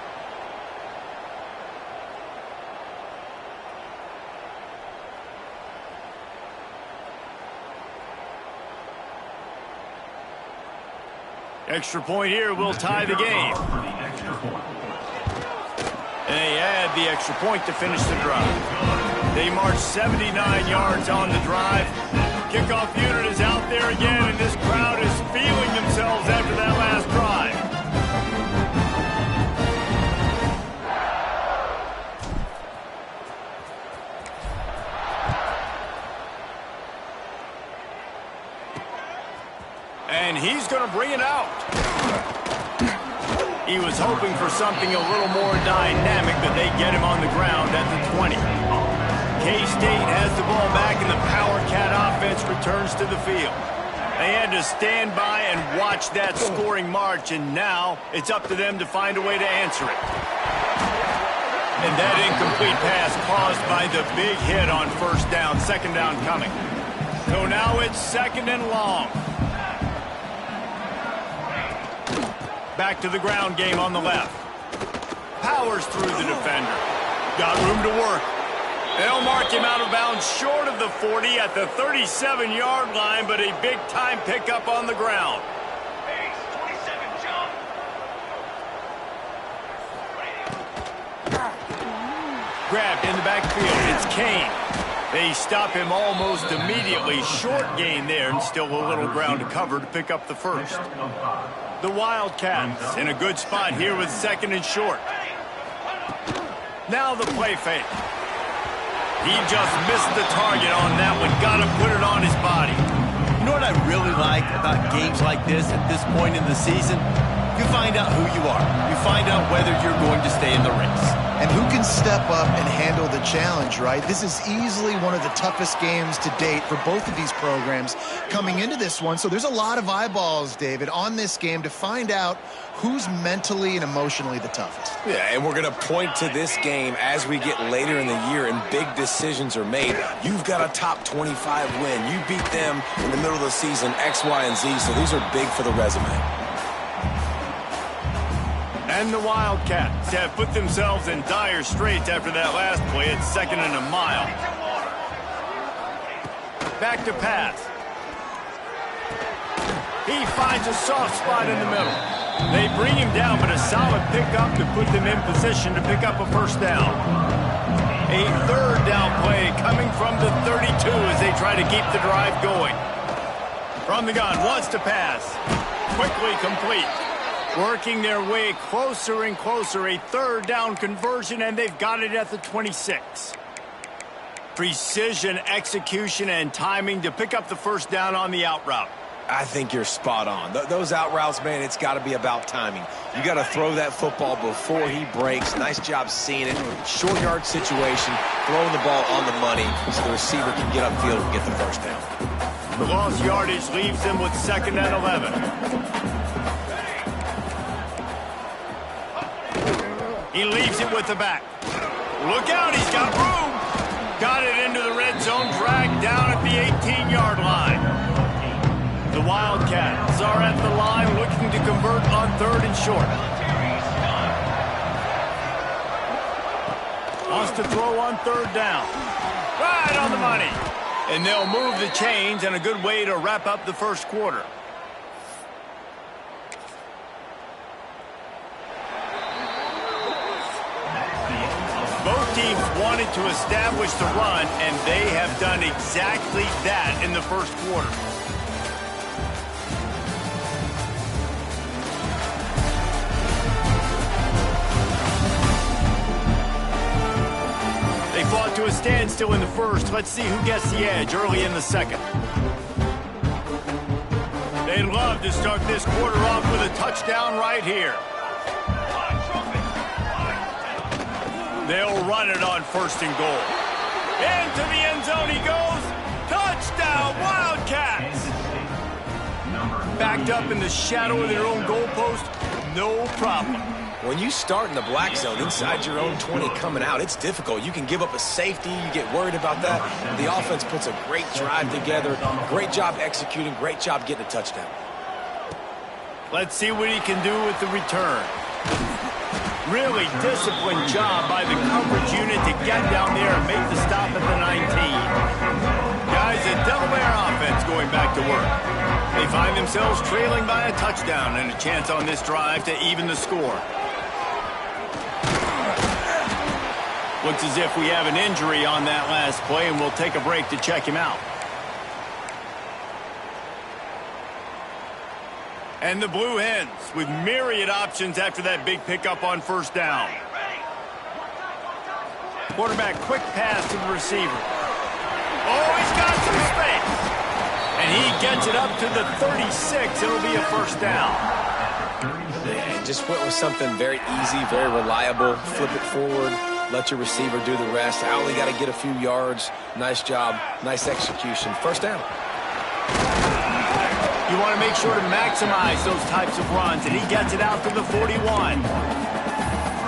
Extra point here will tie the game. And they add the extra point to finish the drive. They march 79 yards on the drive. Kickoff unit is out there again, and this crowd is feeling themselves after that last drive. And he's going to bring it out. He was hoping for something a little more dynamic, but they get him on the ground at the 20. K-State has the ball back, and the Power Cat offense returns to the field. They had to stand by and watch that scoring march, and now it's up to them to find a way to answer it. And that incomplete pass caused by the big hit on 1st down, 2nd down coming. So now it's 2nd and long. Back to the ground game on the left. Powers through the defender. Got room to work. They'll mark him out of bounds short of the 40 at the 37-yard line, but a big-time pickup on the ground. Grabbed in the backfield. It's Kane. They stop him almost immediately. Short gain there, and still a little ground to cover to pick up the 1st. The Wildcats in a good spot here with 2nd and short. Now the play fake. He just missed the target on that one. Got to put it on his body. like about games like this at this point in the season? You find out who you are. You find out whether you're going to stay in the race. And who can step up and handle the challenge, right? This is easily one of the toughest games to date for both of these programs coming into this one. So there's a lot of eyeballs, David, on this game to find out who's mentally and emotionally the toughest. Yeah, and we're going to point to this game as we get later in the year and big decisions are made. You've got a top 25 win. You beat them in the middle of the season, X, Y, and Z, so these are big for the resume. And the Wildcats have put themselves in dire straits after that last play at 2nd and a mile. Back to pass. He finds a soft spot in the middle. They bring him down, but a solid pickup to put them in position to pick up a first down. A third down play coming from the 32 as they try to keep the drive going. From the gun, wants to pass. Quickly complete. Working their way closer and closer, a third down conversion, and they've got it at the 26. Precision, execution, and timing to pick up the first down on the out route. I think you're spot on. Those out routes, man, it's got to be about timing. You got to throw that football before he breaks. Nice job seeing it. Short yard situation, throwing the ball on the money so the receiver can get upfield and get the first down. The lost yardage leaves them with 2nd and 11. He leaves it with the back. Look out, he's got room. Got it into the red zone, dragged down at the 18-yard line. The Wildcats are at the line looking to convert on 3rd and short. Wants to throw on 3rd down. Right on the money. And they'll move the chains, and a good way to wrap up the first quarter. Both teams wanted to establish the run, and they have done exactly that in the first quarter. They fought to a standstill in the first. Let's see who gets the edge early in the second. They'd love to start this quarter off with a touchdown right here. They'll run it on 1st and goal. Into the end zone he goes. Touchdown, Wildcats! Backed up in the shadow of their own goalpost, no problem. When you start in the black zone inside your own 20 coming out, it's difficult. You can give up a safety. You get worried about that. The offense puts a great drive together. Great job executing. Great job getting a touchdown. Let's see what he can do with the return. Really disciplined job by the coverage unit to get down there and make the stop at the 19. Guys, the Delaware offense going back to work. They find themselves trailing by a touchdown and a chance on this drive to even the score. Looks as if we have an injury on that last play, and we'll take a break to check him out. And the Blue Hens with myriad options after that big pickup on 1st down. Quarterback quick pass to the receiver. Oh, he's got some space. And he gets it up to the 36. It'll be a 1st down. And just went with something very easy, very reliable. Flip it forward. Let your receiver do the rest. I only got to get a few yards. Nice job. Nice execution. 1st down. You want to make sure to maximize those types of runs, and he gets it out to the 41.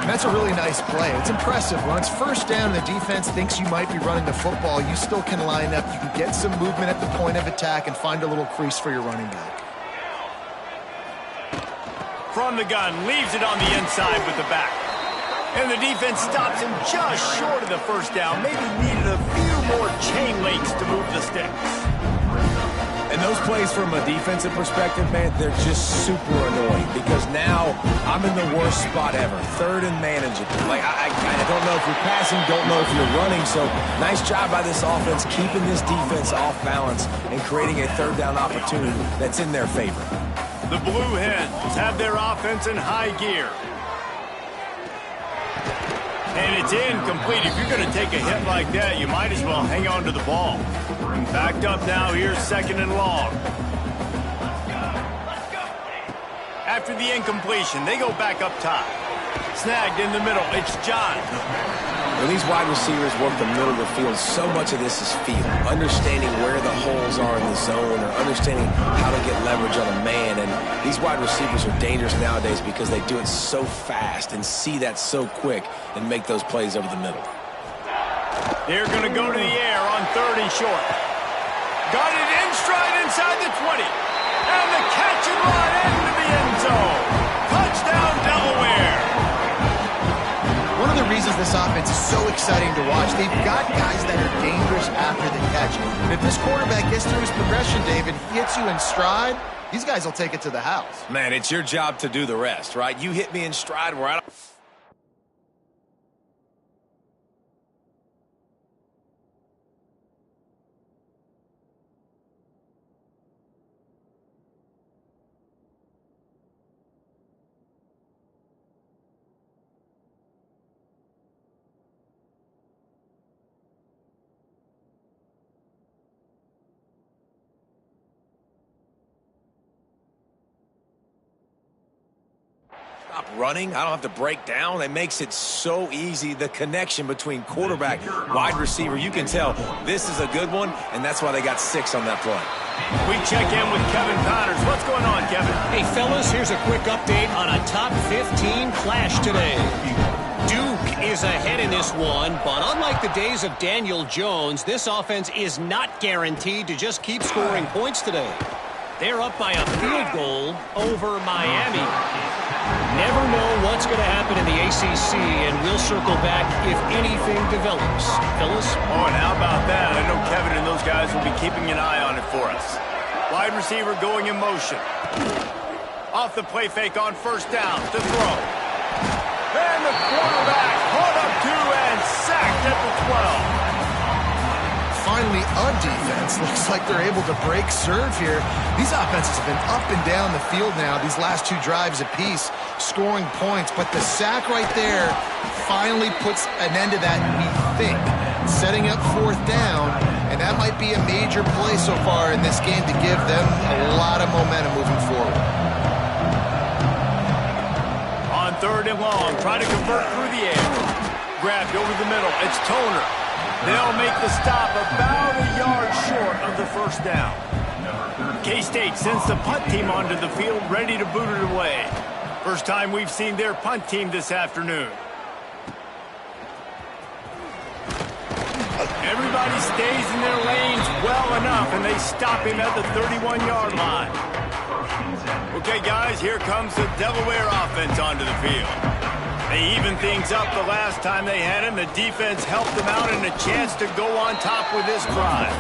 That's a really nice play. It's impressive. When it's 1st down and the defense thinks you might be running the football, you still can line up. You can get some movement at the point of attack and find a little crease for your running back. From the gun, leaves it on the inside with the back. And the defense stops him just short of the 1st down. Maybe needed a few more chain links to move the sticks. And those plays from a defensive perspective, man, they're just super annoying because now I'm in the worst spot ever. 3rd and manageable. Like, I don't know if you're passing, don't know if you're running. So nice job by this offense keeping this defense off balance and creating a 3rd down opportunity that's in their favor. The Blue Hens have their offense in high gear. And it's incomplete. If you're going to take a hit like that, you might as well hang on to the ball. Backed up now, here's 2nd and long. after the incompletion. They go back up top. Snagged in the middle. It's John. When these wide receivers work the middle of the field, so much of this is feel. Understanding where the holes are in the zone or understanding how to get leverage on a man. And these wide receivers are dangerous nowadays because they do it so fast and see that so quick and make those plays over the middle. They're going to go to the air on 3rd and short. Got it in stride inside the 20. And the catch and run into the end zone. Touchdown, Delaware. One of the reasons this offense is so exciting to watch, they've got guys that are dangerous after the catch. And if this quarterback gets through his progression, David, hits you in stride, these guys will take it to the house. Man, it's your job to do the rest, right? You hit me in stride where I don't... Stop running. I don't have to break down. It makes it so easy. The connection between quarterback, wide receiver, you can tell this is a good one, and that's why they got 6 on that play. We check in with Kevin Connors. What's going on, Kevin? Hey, fellas, here's a quick update on a top 15 clash today. Duke is ahead in this one, but unlike the days of Daniel Jones, this offense is not guaranteed to just keep scoring points today. They're up by a field goal over Miami. Never know what's going to happen in the ACC, and we'll circle back if anything develops. Fellas? Oh, and how about that? I know Kevin and those guys will be keeping an eye on it for us. Wide receiver going in motion. Off the play fake on 1st down to throw. And the quarterback caught up 2 and sacked at the 12. Finally, a defense. Looks like they're able to break serve here. These offenses have been up and down the field now, these last 2 drives apiece, scoring points. But the sack right there finally puts an end to that, we think. Setting up 4th down, and that might be a major play so far in this game to give them a lot of momentum moving forward. On 3rd and long, trying to convert through the air. Grabbed over the middle. It's Toner. They'll make the stop about a yard short of the 1st down. K-State sends the punt team onto the field, ready to boot it away. First time we've seen their punt team this afternoon. Everybody stays in their lanes well enough, and they stop him at the 31-yard line. Okay, guys, here comes the Delaware offense onto the field. They even things up the last time they had him. The defense helped them out and a chance to go on top with this drive.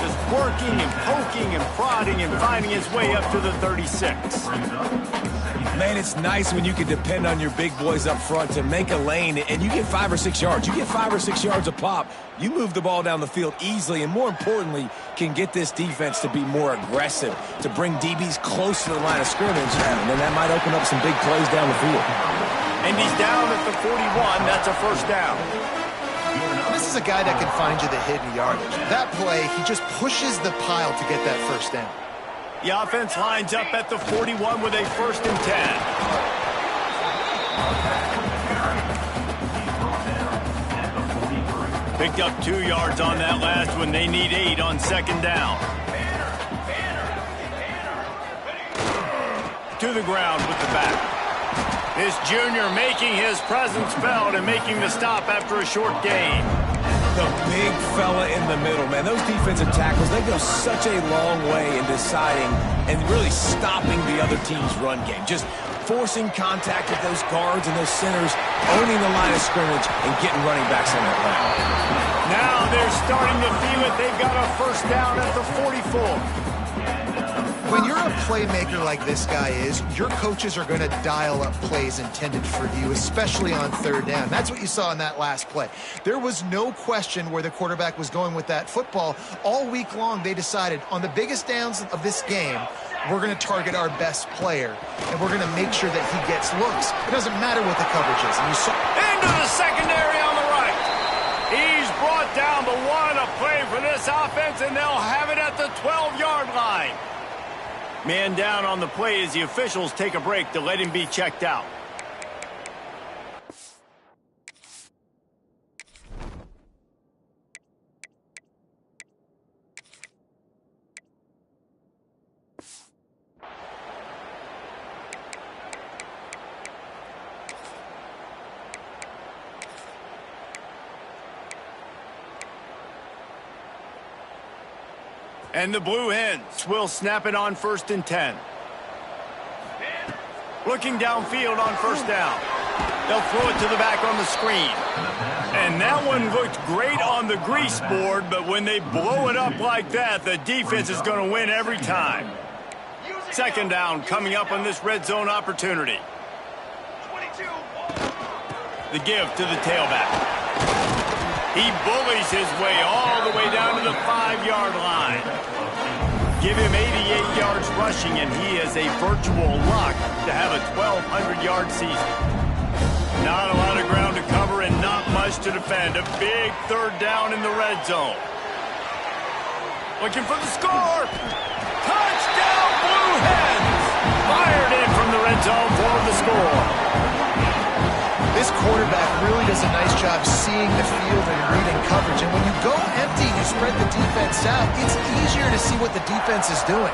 Just working and poking and prodding and finding his way up to the 36. Man, it's nice when you can depend on your big boys up front to make a lane, and you get 5 or 6 yards. You get 5 or 6 yards a pop, you move the ball down the field easily, and more importantly, can get this defense to be more aggressive, to bring DBs close to the line of scrimmage, and then that might open up some big plays down the field. And he's down at the 41. That's a 1st down. This is a guy that can find you the hidden yardage. That play, he just pushes the pile to get that 1st down. The offense lines up at the 41 with a 1st and 10. Picked up 2 yards on that last one. They need 8 on 2nd down. To the ground with the back. This junior making his presence felt and making the stop after a short gain. The big fella in the middle, man. Those defensive tackles, they go such a long way in deciding and really stopping the other team's run game. Just forcing contact with those guards and those centers, owning the line of scrimmage, and getting running backs on that line. Now they're starting to feel it. They've got a 1st down at the 44. When you're a playmaker like this guy is, your coaches are going to dial up plays intended for you, especially on 3rd down. That's what you saw in that last play. There was no question where the quarterback was going with that football. All week long, they decided on the biggest downs of this game, we're going to target our best player, and we're going to make sure that he gets looks. It doesn't matter what the coverage is. And you saw into the secondary on the right. He's brought down, but what a play for this offense, and they'll have it at the 12-yard line. Man down on the play as the officials take a break to let him be checked out. And the Blue Hens will snap it on 1st and 10. Looking downfield on 1st down. They'll throw it to the back on the screen. And that one looked great on the grease board, but when they blow it up like that, the defense is going to win every time. 2nd down coming up on this red zone opportunity. The give to the tailback. He bullies his way all the way down to the 5-yard line. Give him 88 yards rushing, and he is a virtual lock to have a 1,200-yard season. Not a lot of ground to cover and not much to defend. A big 3rd down in the red zone. Looking for the score. Touchdown, Blue Hens! Fired in from the red zone for the score. This quarterback really does a nice job seeing the field and reading coverage. And when you go empty and you spread the defense out, it's easier to see what the defense is doing.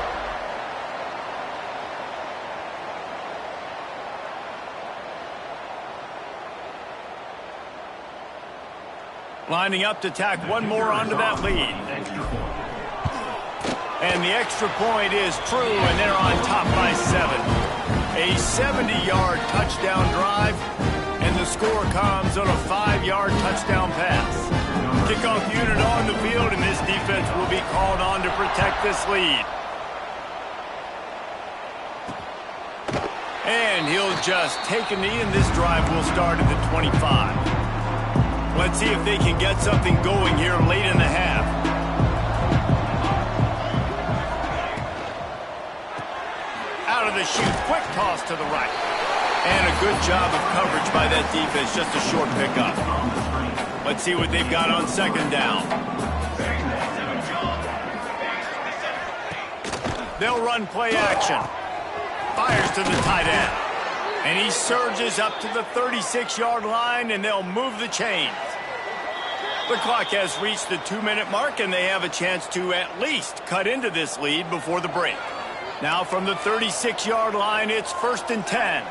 Lining up to tack one more onto that lead. And the extra point is true, and they're on top by 7. A 70-yard touchdown drive. And the score comes on a 5-yard touchdown pass. Kickoff unit on the field, and this defense will be called on to protect this lead. And he'll just take a knee, and this drive will start at the 25. Let's see if they can get something going here late in the half. Out of the chute, quick toss to the right. And a good job of coverage by that defense, just a short pickup. Let's see what they've got on 2nd down. They'll run play action. Fires to the tight end. And he surges up to the 36-yard line, and they'll move the chains. The clock has reached the 2-minute mark, and they have a chance to at least cut into this lead before the break. Now from the 36-yard line, it's 1st and 10.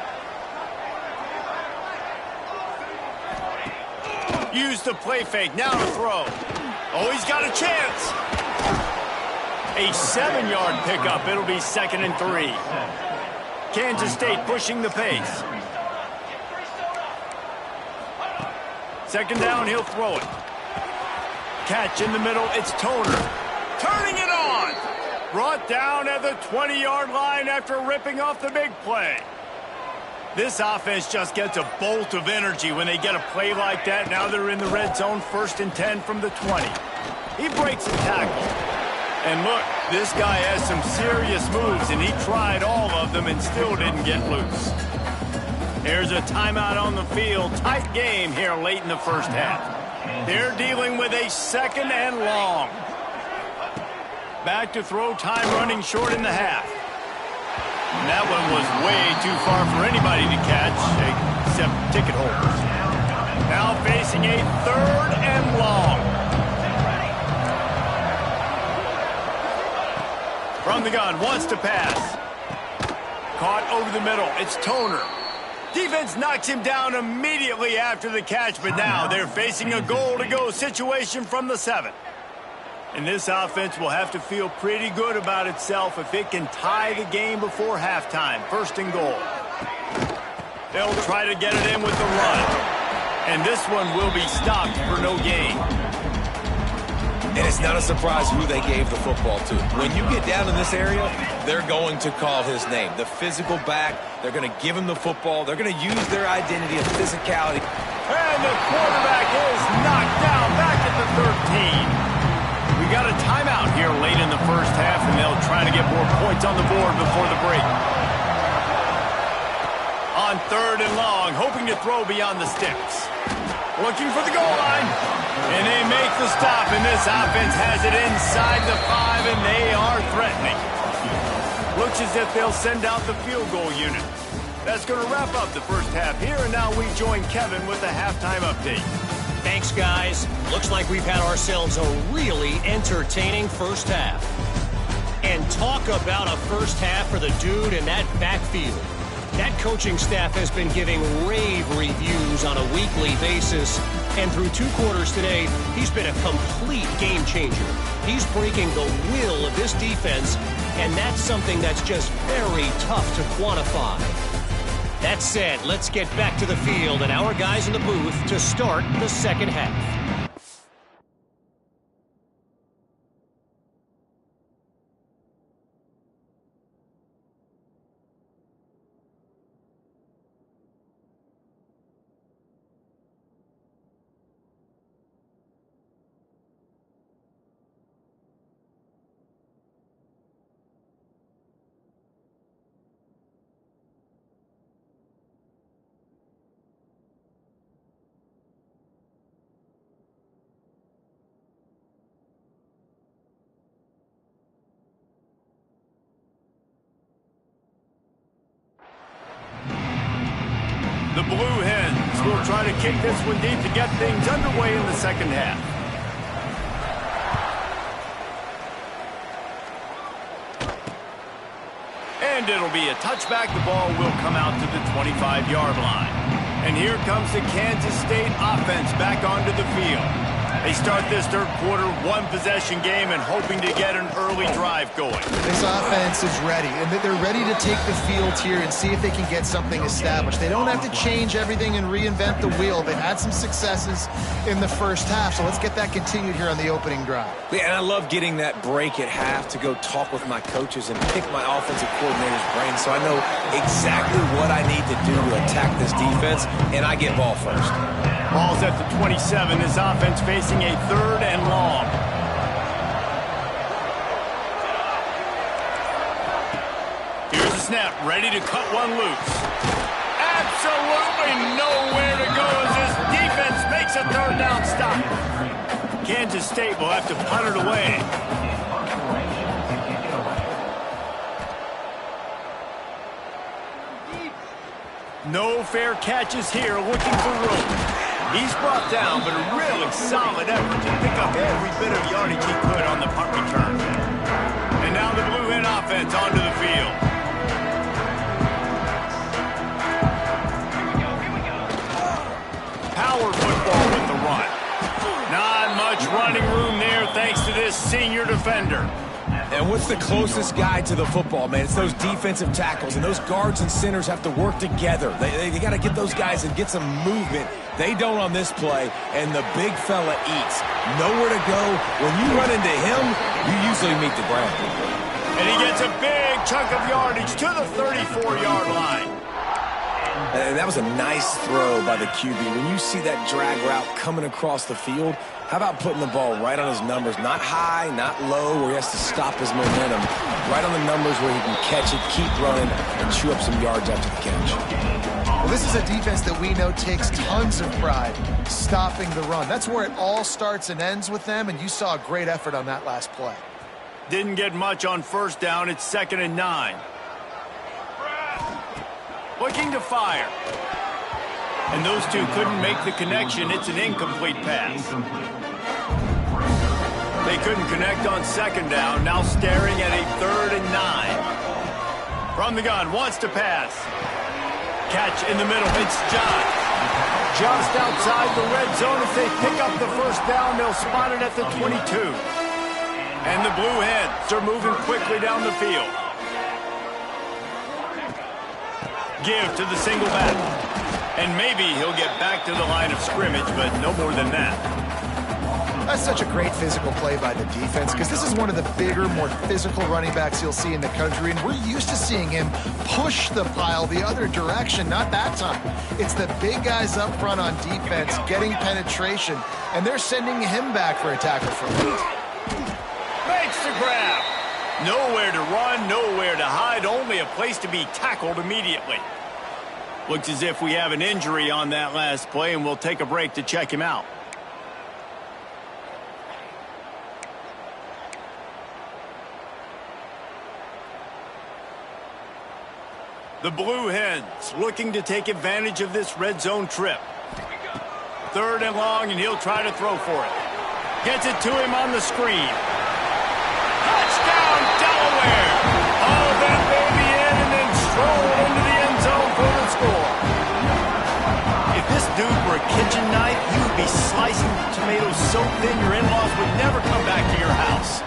Use the play fake, now to throw. Oh, he's got a chance. A 7-yard pickup, it'll be 2nd and 3. Kansas State pushing the pace. 2nd down, he'll throw it. Catch in the middle, it's Toner. Turning it on. Brought down at the 20-yard line after ripping off the big play. This offense just gets a bolt of energy when they get a play like that. Now they're in the red zone, 1st and 10 from the 20. He breaks a tackle. And look, this guy has some serious moves, and he tried all of them and still didn't get loose. There's a timeout on the field. Tight game here late in the 1st half. They're dealing with a 2nd and long. Back to throw, time running short in the half. And that one was way too far for anybody to catch, except ticket holders. Now facing a 3rd and long. From the gun, wants to pass. Caught over the middle, it's Toner. Defense knocks him down immediately after the catch, but now they're facing a goal-to-go situation from the 7. And this offense will have to feel pretty good about itself if it can tie the game before halftime. 1st and goal. They'll try to get it in with the run. And this one will be stopped for no gain. And it's not a surprise who they gave the football to. When you get down in this area, they're going to call his name. The physical back, they're going to give him the football. They're going to use their identity of physicality. And the quarterback is knocked down back at the 13. We got a timeout here late in the 1st half, and they'll try to get more points on the board before the break. On 3rd and long, hoping to throw beyond the sticks. Looking for the goal line. And they make the stop, and this offense has it inside the 5, and they are threatening. Looks as if they'll send out the field goal unit. That's going to wrap up the first half here, and now we join Kevin with the halftime update. Thanks, guys. Looks like we've had ourselves a really entertaining first half. And talk about a first half for the dude in that backfield. That coaching staff has been giving rave reviews on a weekly basis. And through 2 quarters today, he's been a complete game changer. He's breaking the will of this defense, and that's something that's just very tough to quantify. That said, let's get back to the field and our guys in the booth to start the second half. The Blue Hens will try to kick this one deep to get things underway in the second half. And it'll be a touchback. The ball will come out to the 25-yard line. And here comes the Kansas State offense back onto the field. They start this third quarter one-possession game and hoping to get an early drive going. This offense is ready, and they're ready to take the field here and see if they can get something established. They don't have to change everything and reinvent the wheel. They've had some successes in the first half, so let's get that continued here on the opening drive. Yeah, and I love getting that break at half to go talk with my coaches and pick my offensive coordinator's brain so I know exactly what I need to do to attack this defense, and I get ball first. Ball's at the 27. This offense facing a 3rd and long. Here's the snap, ready to cut one loose. Absolutely nowhere to go as this defense makes a 3rd down stop. Kansas State will have to punt it away. No fair catches here, looking for room. He's brought down, but a really solid effort to pick up every bit of yardage he could on the punt return. And now the Blue Hen offense onto the field. Power football with the run. Not much running room there thanks to this senior defender. And what's the closest guy to the football, man? It's those defensive tackles, and those guards and centers have to work together. They got to get those guys and get some movement. They don't on this play, and the big fella eats. Nowhere to go. When you run into him, you usually meet the ground. And he gets a big chunk of yardage to the 34-yard line. And that was a nice throw by the QB. When you see that drag route coming across the field, how about putting the ball right on his numbers? Not high, not low, where he has to stop his momentum. Right on the numbers where he can catch it, keep running, and chew up some yards after the catch. Well, this is a defense that we know takes tons of pride stopping the run. That's where it all starts and ends with them, and you saw a great effort on that last play. Didn't get much on first down. It's 2nd and 9. Looking to fire. And those two couldn't make the connection. It's an incomplete pass. They couldn't connect on 2nd down. Now staring at a 3rd and 9. From the gun, wants to pass. Catch in the middle. It's Josh. Just outside the red zone. If they pick up the first down, they'll spot it at the 22. And the Blue Hens are moving quickly down the field. Give to the single back. And maybe he'll get back to the line of scrimmage, but no more than that. That's such a great physical play by the defense because this is one of the bigger, more physical running backs you'll see in the country, and we're used to seeing him push the pile the other direction. Not that time. It's the big guys up front on defense getting penetration, and they're sending him back for a tackle for loss. Makes the grab. Nowhere to run, nowhere to hide, only a place to be tackled immediately. Looks as if we have an injury on that last play, and we'll take a break to check him out. The Blue Hens looking to take advantage of this red zone trip. 3rd and long, and he'll try to throw for it. Gets it to him on the screen. Touchdown, Delaware! Oh, that baby in and then stroll into the end zone for the score. If this dude were a kitchen knife, you would be slicing tomatoes so thin your in-laws would never come back to your house.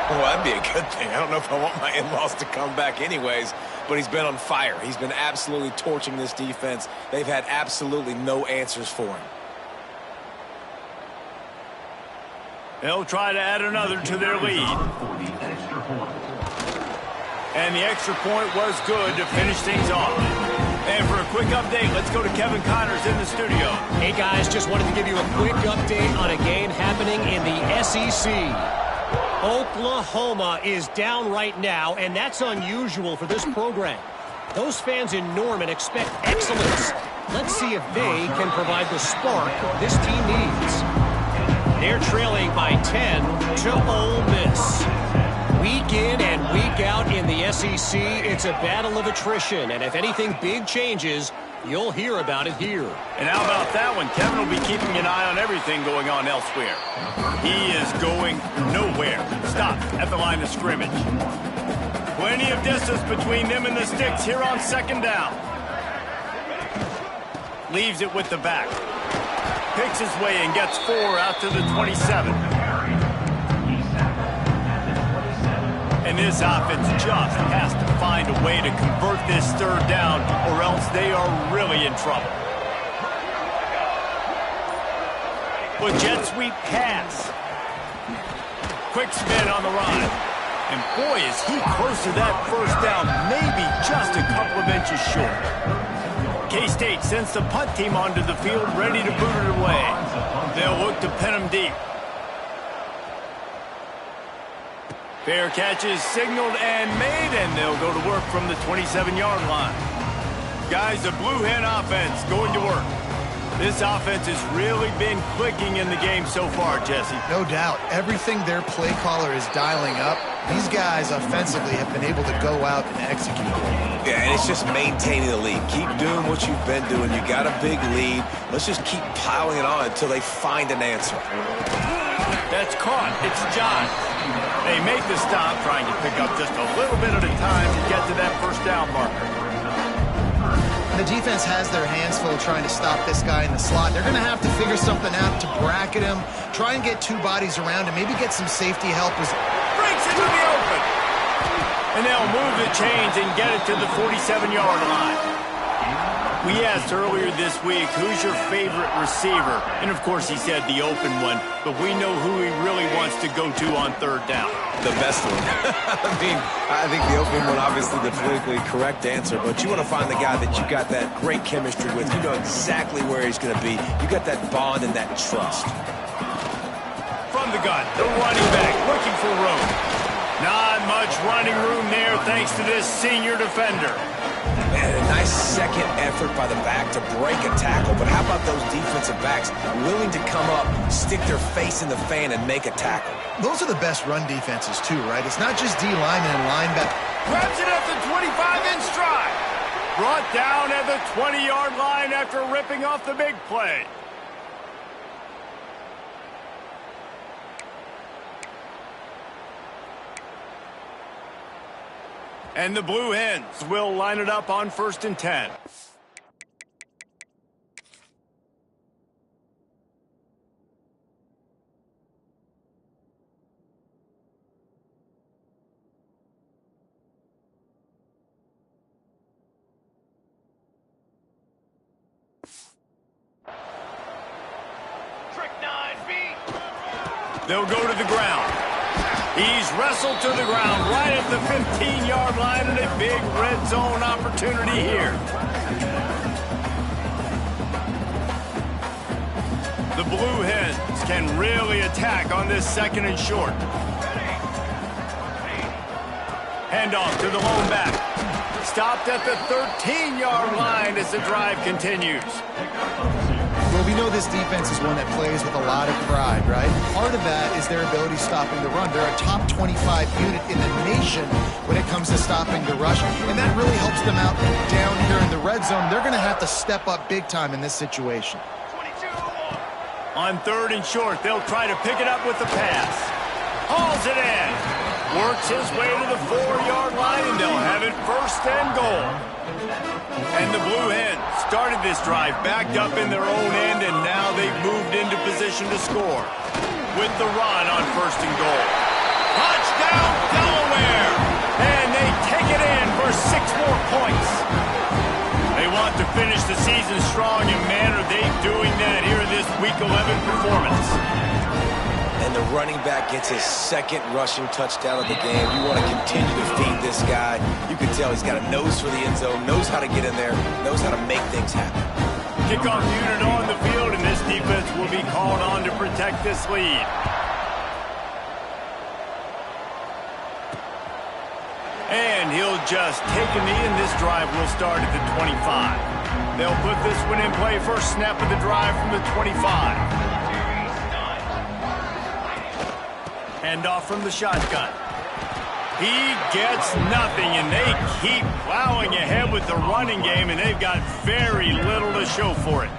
Well, that'd be a good thing. I don't know if I want my in-laws to come back anyways, but he's been on fire. He's been absolutely torching this defense. They've had absolutely no answers for him. They'll try to add another to their lead. And the extra point was good to finish things off. And for a quick update, let's go to Kevin Connors in the studio. Hey, guys, just wanted to give you a quick update on a game happening in the SEC. Oklahoma is down right now, and that's unusual for this program. Those fans in Norman expect excellence. Let's see if they can provide the spark this team needs. They're trailing by 10 to Ole Miss. Week in and week out in the SEC, it's a battle of attrition, and if anything big changes, you'll hear about it here. And how about that one? Kevin will be keeping an eye on everything going on elsewhere. He is going nowhere. Stop at the line of scrimmage. Plenty of distance between them and the sticks here on 2nd down. Leaves it with the back. Picks his way and gets 4 out to the 27. And this offense just has to find a way to convert this 3rd down, or else they are really in trouble. With jet sweep pass. Quick spin on the run. And boy, is he close to that 1st down, maybe just a couple of inches short. K-State sends the punt team onto the field, ready to boot it away. They'll look to pin him deep. Fair catch is signaled and made, and they'll go to work from the 27-yard line. Guys, the Blue Hen offense going to work. This offense has really been clicking in the game so far, Jesse. No doubt. Everything their play caller is dialing up, these guys offensively have been able to go out and execute. Yeah, and it's just maintaining the lead. Keep doing what you've been doing. You got a big lead. Let's just keep piling it on until they find an answer. That's caught. It's John. They make the stop, trying to pick up just a little bit at a time to get to that 1st down marker. The defense has their hands full trying to stop this guy in the slot. They're going to have to figure something out to bracket him, try and get 2 bodies around him, maybe get some safety help. Breaks into the open. And they'll move the chains and get it to the 47-yard line. We asked earlier this week, who's your favorite receiver? And, of course, he said the open one, but we know who he really wants to go to on 3rd down. The best one. I think the open one, obviously the politically correct answer, but you want to find the guy that you got that great chemistry with. You know exactly where he's going to be. You got that bond and that trust. From the gun, the running back looking for room. Not much running room there thanks to this senior defender. And a nice second effort by the back to break a tackle. But how about those defensive backs willing to come up, stick their face in the fan, and make a tackle? Those are the best run defenses, too, right? It's not just D-linemen and linebackers. Grabs it at the 25 in stride. Brought down at the 20-yard line after ripping off the big play. And the Blue Hens will line it up on 1st and 10. Trick 9 feet. They'll go to the ground. He's wrestled to the ground right at the 15-yard line, and a big red zone opportunity here. The Blue Hens can really attack on this 2nd and short. Handoff to the lone back. Stopped at the 13-yard line as the drive continues. We'll be know this defense is one that plays with a lot of pride, right? Part of that is their ability stopping the run. They're a top 25 unit in the nation when it comes to stopping the rush, and that really helps them out down here in the red zone. They're going to have to step up big time in this situation. On 3rd and short, they'll try to pick it up with the pass. Hauls it in. Works his way to the 4-yard line, and they'll have it 1st and goal. And the Blue Hens started this drive backed up in their own end, and now they've moved into position to score. With the run on 1st and goal. Touchdown, Delaware! And they take it in for 6 more points. They want to finish the season strong, and man, are they doing that here in this Week 11 performance. And the running back gets his 2nd rushing touchdown of the game. You want to continue to feed this guy. You can tell he's got a nose for the end zone, knows how to get in there, knows how to make things happen. Kickoff unit on the field, and this defense will be called on to protect this lead. And he'll just take a knee, and this drive will start at the 25. They'll put this one in play. First snap of the drive from the 25. Hand off from the shotgun. He gets nothing, and they keep plowing ahead with the running game, and they've got very little to show for it.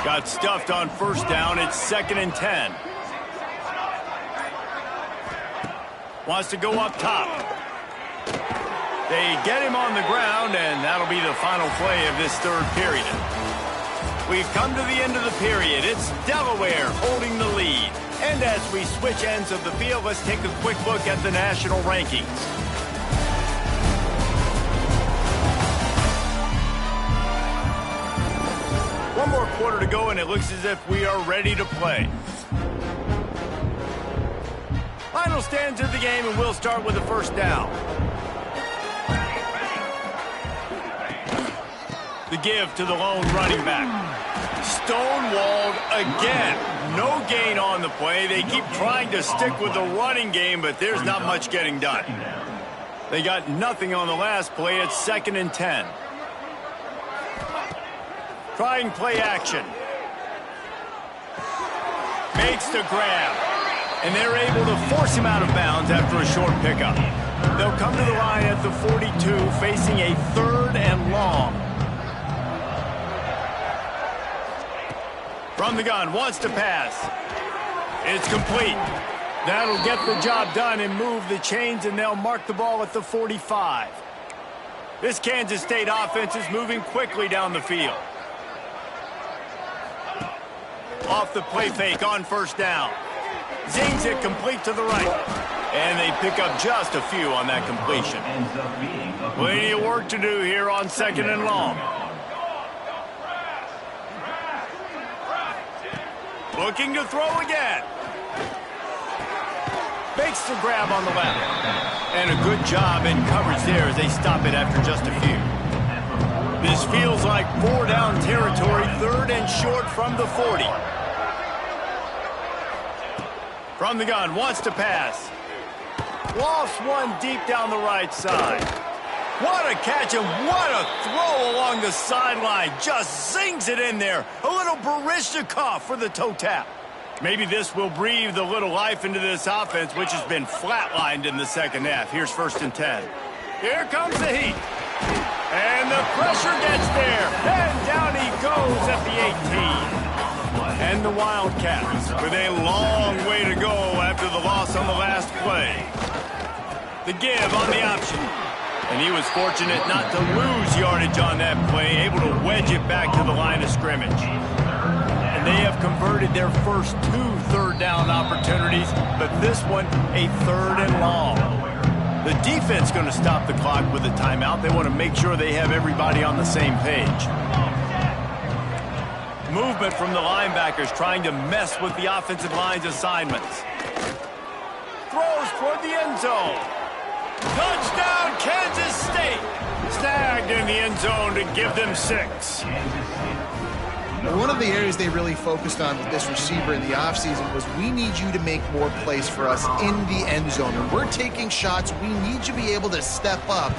Got stuffed on 1st down. It's 2nd and 10. Wants to go up top. They get him on the ground, and that'll be the final play of this 3rd period. We've come to the end of the period. It's Delaware holding the lead. And as we switch ends of the field, let's take a quick look at the national rankings. One more quarter to go, and it looks as if we are ready to play. Final stands of the game, and we'll start with the 1st down. The give to the lone running back. Stonewalled again. No gain on the play. They keep trying to stick with the running game, but there's not much getting done. They got nothing on the last play. It's 2nd and 10. Trying play action. Makes the grab. And they're able to force him out of bounds after a short pickup. They'll come to the line at the 42, facing a 3rd and long. From the gun, wants to pass. It's complete. That'll get the job done and move the chains, and they'll mark the ball at the 45. This Kansas State offense is moving quickly down the field. Off the play fake on 1st down. Zings it complete to the right. And they pick up just a few on that completion. Plenty of work to do here on 2nd and long. Looking to throw again. Makes the grab on the left. And a good job in coverage there as they stop it after just a few. This feels like 4-down territory, 3rd and short from the 40. From the gun, wants to pass. Lofts one deep down the right side. What a catch and what a throw along the sideline. Just zings it in there. A little Barishnikov for the toe tap. Maybe this will breathe a little life into this offense, which has been flatlined in the 2nd half. Here's 1st and 10. Here comes the heat. And the pressure gets there. And down he goes at the 18. And the Wildcats with a long way to go after the loss on the last play. The give on the option. And he was fortunate not to lose yardage on that play, able to wedge it back to the line of scrimmage. And they have converted their first 2 3rd-down opportunities, but this one a 3rd and long. The defense going to stop the clock with a timeout. They want to make sure they have everybody on the same page. Movement from the linebackers trying to mess with the offensive line's assignments. Throws toward the end zone. Touchdown, Kansas State. Snagged in the end zone to give them 6. One of the areas they really focused on with this receiver in the offseason was we need you to make more plays for us in the end zone. When we're taking shots, we need you to be able to step up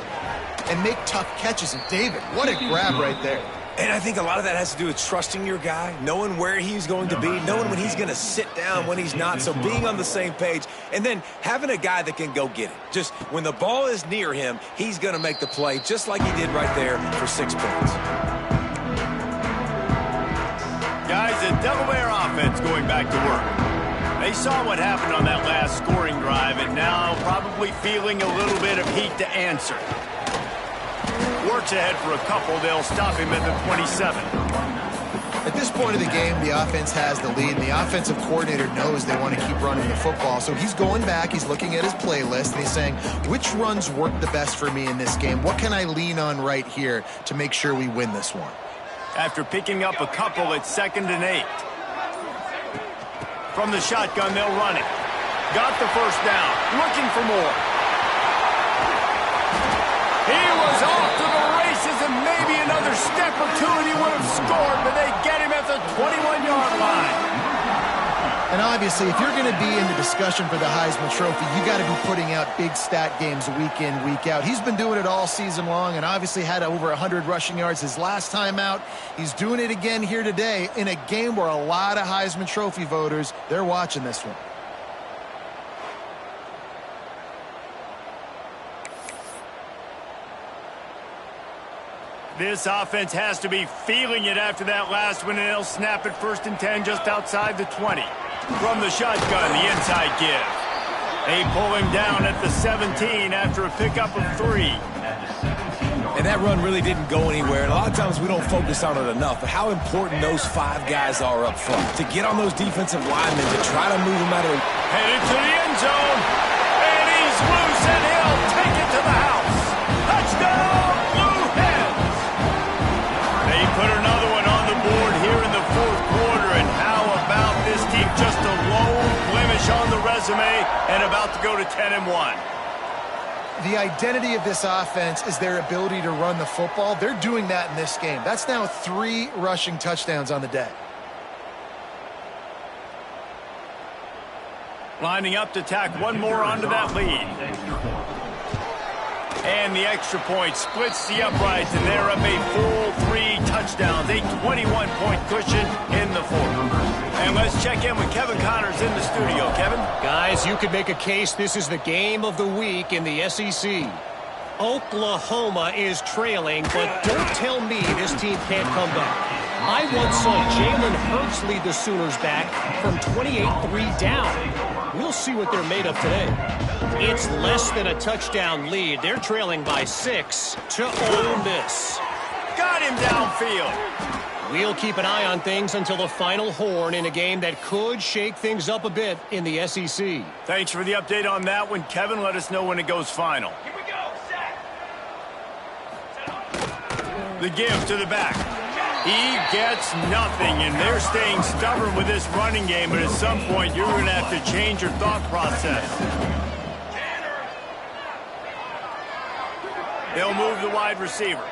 and make tough catches. And David, what a grab right there. And I think a lot of that has to do with trusting your guy, knowing where he's going to be, knowing when he's going to sit down, when he's not, so being on the same page, and then having a guy that can go get it. Just when the ball is near him, he's going to make the play, just like he did right there for 6 points. Guys, the Delaware offense going back to work. They saw what happened on that last scoring drive, and now probably feeling a little bit of heat to answer. Works ahead for a couple. They'll stop him at the 27. At this point of the game, the offense has the lead, and the offensive coordinator knows they want to keep running the football. So he's going back, he's looking at his playlist, and he's saying, which runs work the best for me in this game? What can I lean on right here to make sure we win this one? After picking up a couple at 2nd and 8. From the shotgun, they'll run it. Got the first down. Looking for more. He was off to the races, and maybe another step or two and he would have scored, but they get him at the 21-yard line. And obviously, if you're going to be in the discussion for the Heisman Trophy, you got to be putting out big stat games week in, week out. He's been doing it all season long and obviously had over 100 rushing yards his last time out. He's doing it again here today in a game where a lot of Heisman Trophy voters, they're watching this one. This offense has to be feeling it after that last one, and they'll snap it 1st and 10 just outside the 20. From the shotgun, the inside give. They pull him down at the 17 after a pickup of 3. And that run really didn't go anywhere. And a lot of times we don't focus on it enough, but how important those 5 guys are up front. To get on those defensive linemen, to try to move them out of the... Headed to the end zone, and he's loose, and he'll take it to the house. Touchdown! Put another one on the board here in the 4th quarter, and how about this team? Just a lone blemish on the resume and about to go to 10-1. The identity of this offense is their ability to run the football. They're doing that in this game. That's now 3 rushing touchdowns on the day. Lining up to tack one more onto that lead. And the extra point splits the uprights, and they're up a full 3 touchdowns, a 21-point cushion in the 4th. And let's check in with Kevin Connors in the studio. Kevin? Guys, you could make a case this is the game of the week in the SEC. Oklahoma is trailing, but don't tell me this team can't come back. I once saw Jalen Hurts lead the Sooners back from 28-3 down. We'll see what they're made of today. It's less than a touchdown lead. They're trailing by 6 to Ole Miss. Got him downfield. We'll keep an eye on things until the final horn in a game that could shake things up a bit in the SEC. Thanks for the update on that one, Kevin. Let us know when it goes final. Here we go, set. The give to the back. He gets nothing, and they're staying stubborn with this running game, but at some point you're going to have to change your thought process. They'll move the wide receiver.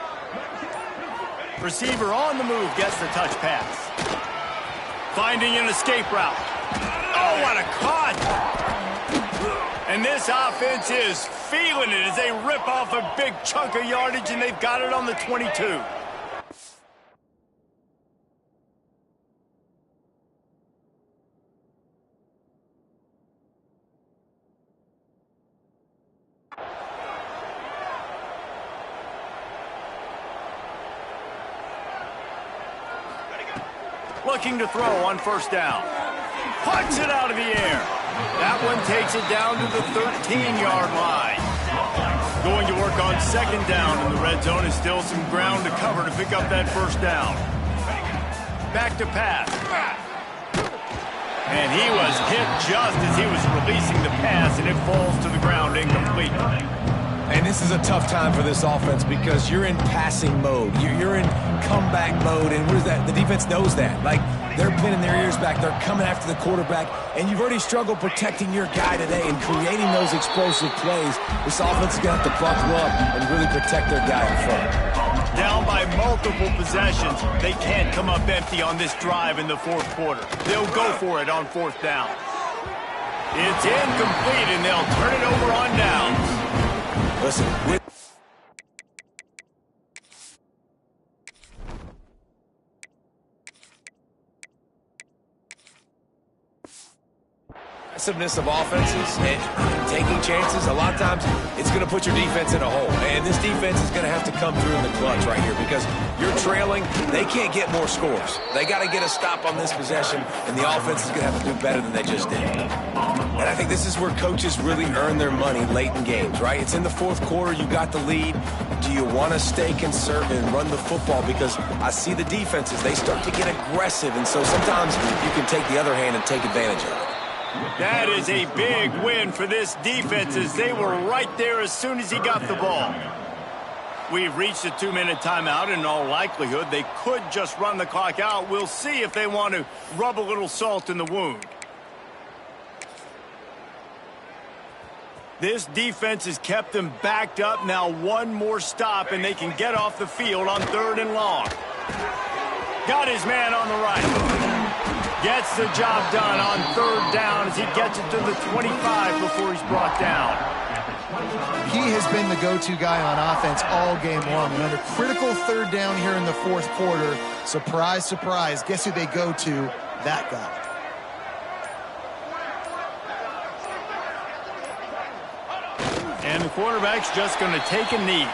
Receiver on the move gets the touch pass. Finding an escape route. Oh, what a cut! And this offense is feeling it as they rip off a big chunk of yardage, and they've got it on the 22. Looking to throw on 1st down. Punts it out of the air. That one takes it down to the 13-yard line. Going to work on 2nd down in the red zone, is still some ground to cover to pick up that 1st down. Back to pass. And he was hit just as he was releasing the pass, and it falls to the ground incomplete. And this is a tough time for this offense because you're in passing mode. You're in comeback mode, and what is that? The defense knows that. Like, they're pinning their ears back. They're coming after the quarterback, and you've already struggled protecting your guy today and creating those explosive plays. This offense is going to have to buckle up and really protect their guy in front. Down by multiple possessions, they can't come up empty on this drive in the 4th quarter. They'll go for it on 4th down. It's incomplete, and they'll turn it over on downs. Listen, aggressiveness of offenses and taking chances, a lot of times it's going to put your defense in a hole. And this defense is going to have to come through in the clutch right here because you're trailing. They can't get more scores. They got to get a stop on this possession, and the offense is going to have to do better than they just did. And I think this is where coaches really earn their money late in games, right? It's in the fourth quarter. You got the lead. Do you want to stay conservative and run the football? Because I see the defenses, they start to get aggressive, and so sometimes you can take the other hand and take advantage of it. That is a big win for this defense as they were right there as soon as he got the ball. We've reached a 2-minute timeout. In all likelihood, they could just run the clock out. We'll see if they want to rub a little salt in the wound. This defense has kept them backed up. Now one more stop, and they can get off the field on 3rd and long. Got his man on the right. Gets the job done on 3rd down as he gets it to the 25 before he's brought down. He has been the go-to guy on offense all game long. And under critical 3rd down here in the 4th quarter, surprise, surprise, guess who they go to? That guy. And the quarterback's just going to take a knee.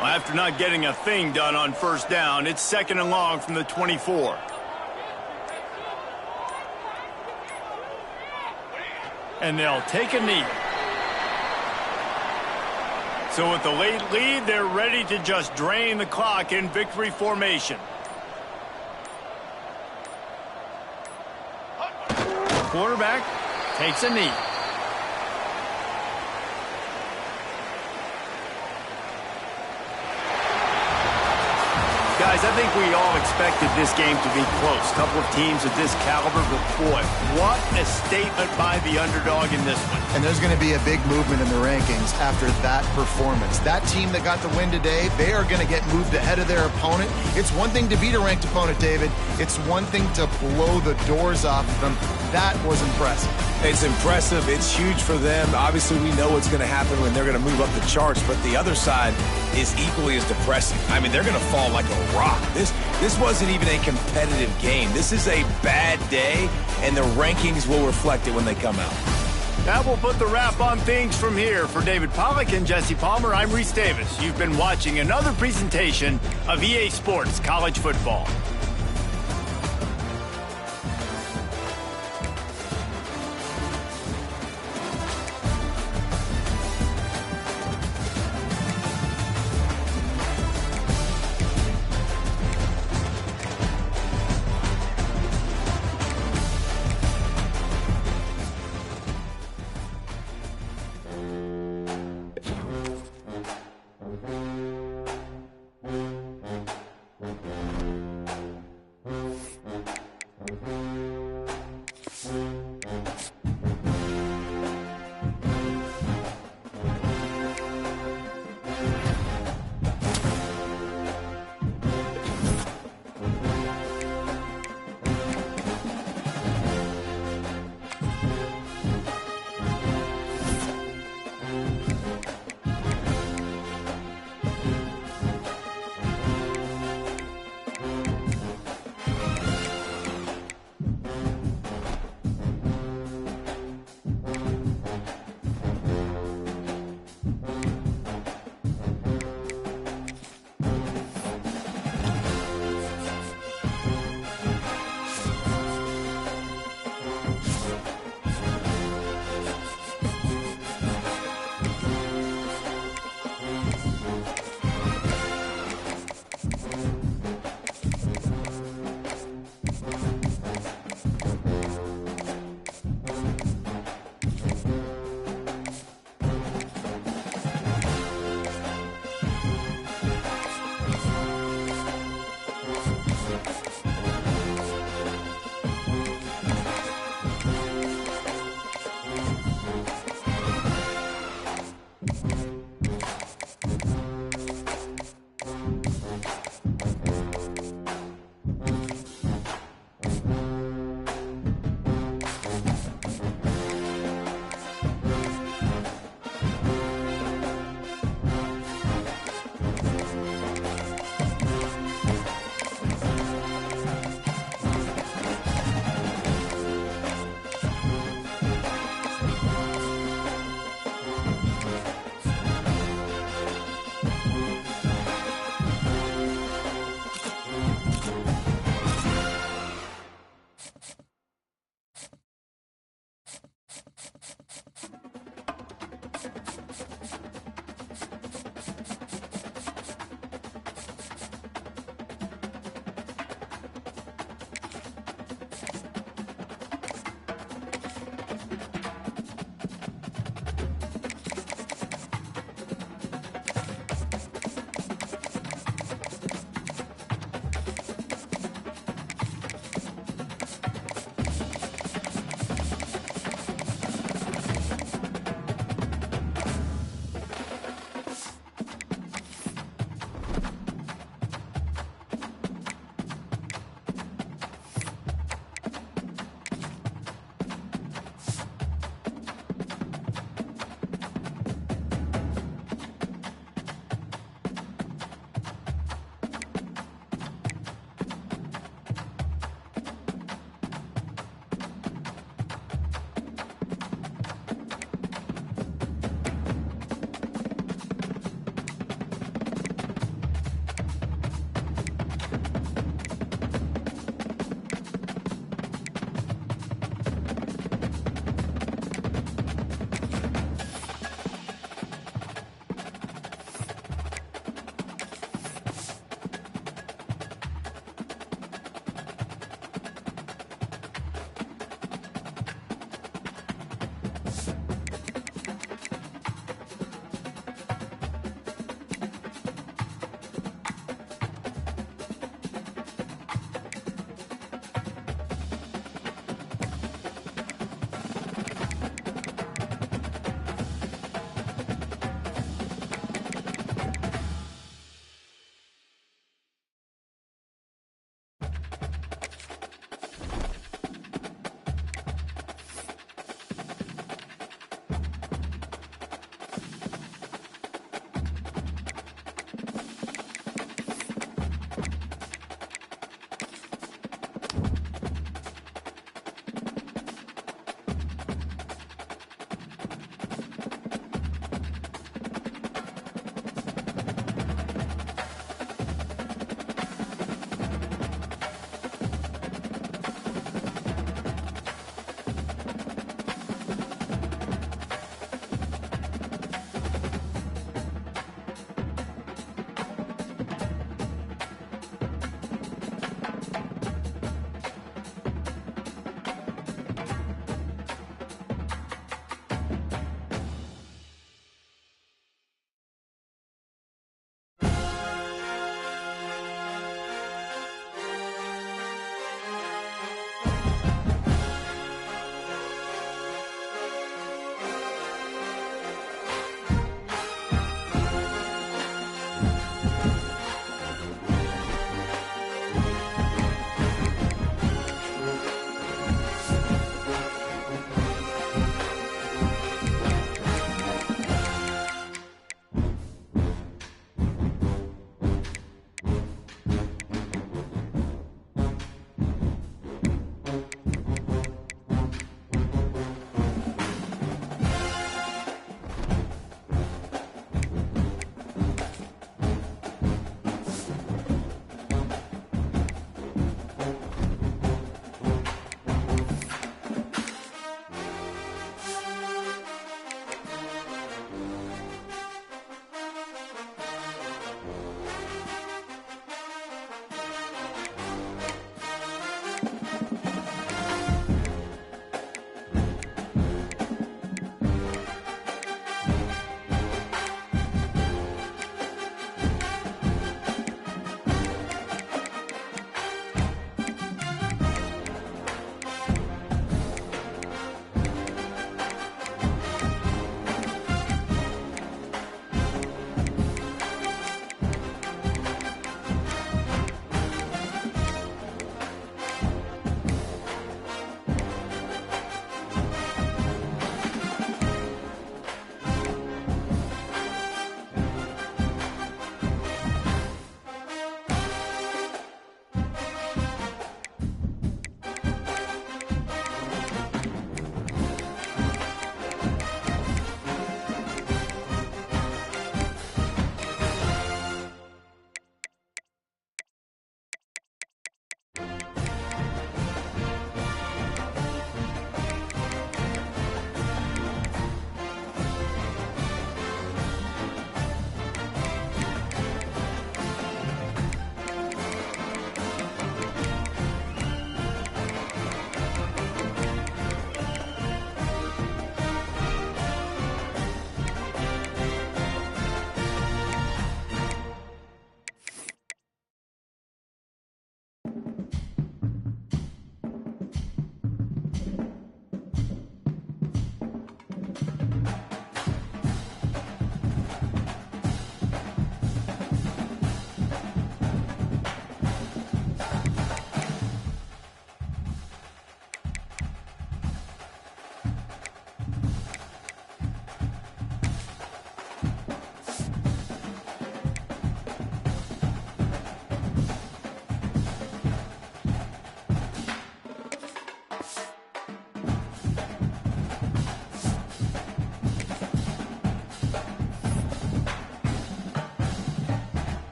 Well, after not getting a thing done on 1st down, it's 2nd and long from the 24. And they'll take a knee. So with the late lead, they're ready to just drain the clock in victory formation. Quarterback takes a knee. Guys, I think we all expected this game to be close. A couple of teams of this caliber, but boy, what a statement by the underdog in this one. And there's going to be a big movement in the rankings after that performance. That team that got the win today, they are going to get moved ahead of their opponent. It's one thing to beat a ranked opponent, David. It's one thing to blow the doors off of them. That was impressive. It's impressive. It's huge for them. Obviously, we know what's going to happen when they're going to move up the charts, but the other side is equally as depressing. I mean, they're going to fall like a rock. This wasn't even a competitive game. This is a bad day, and the rankings will reflect it when they come out. That will put the wrap on things from here. For David Pollack and Jesse Palmer, I'm Reese Davis. You've been watching another presentation of EA Sports College Football.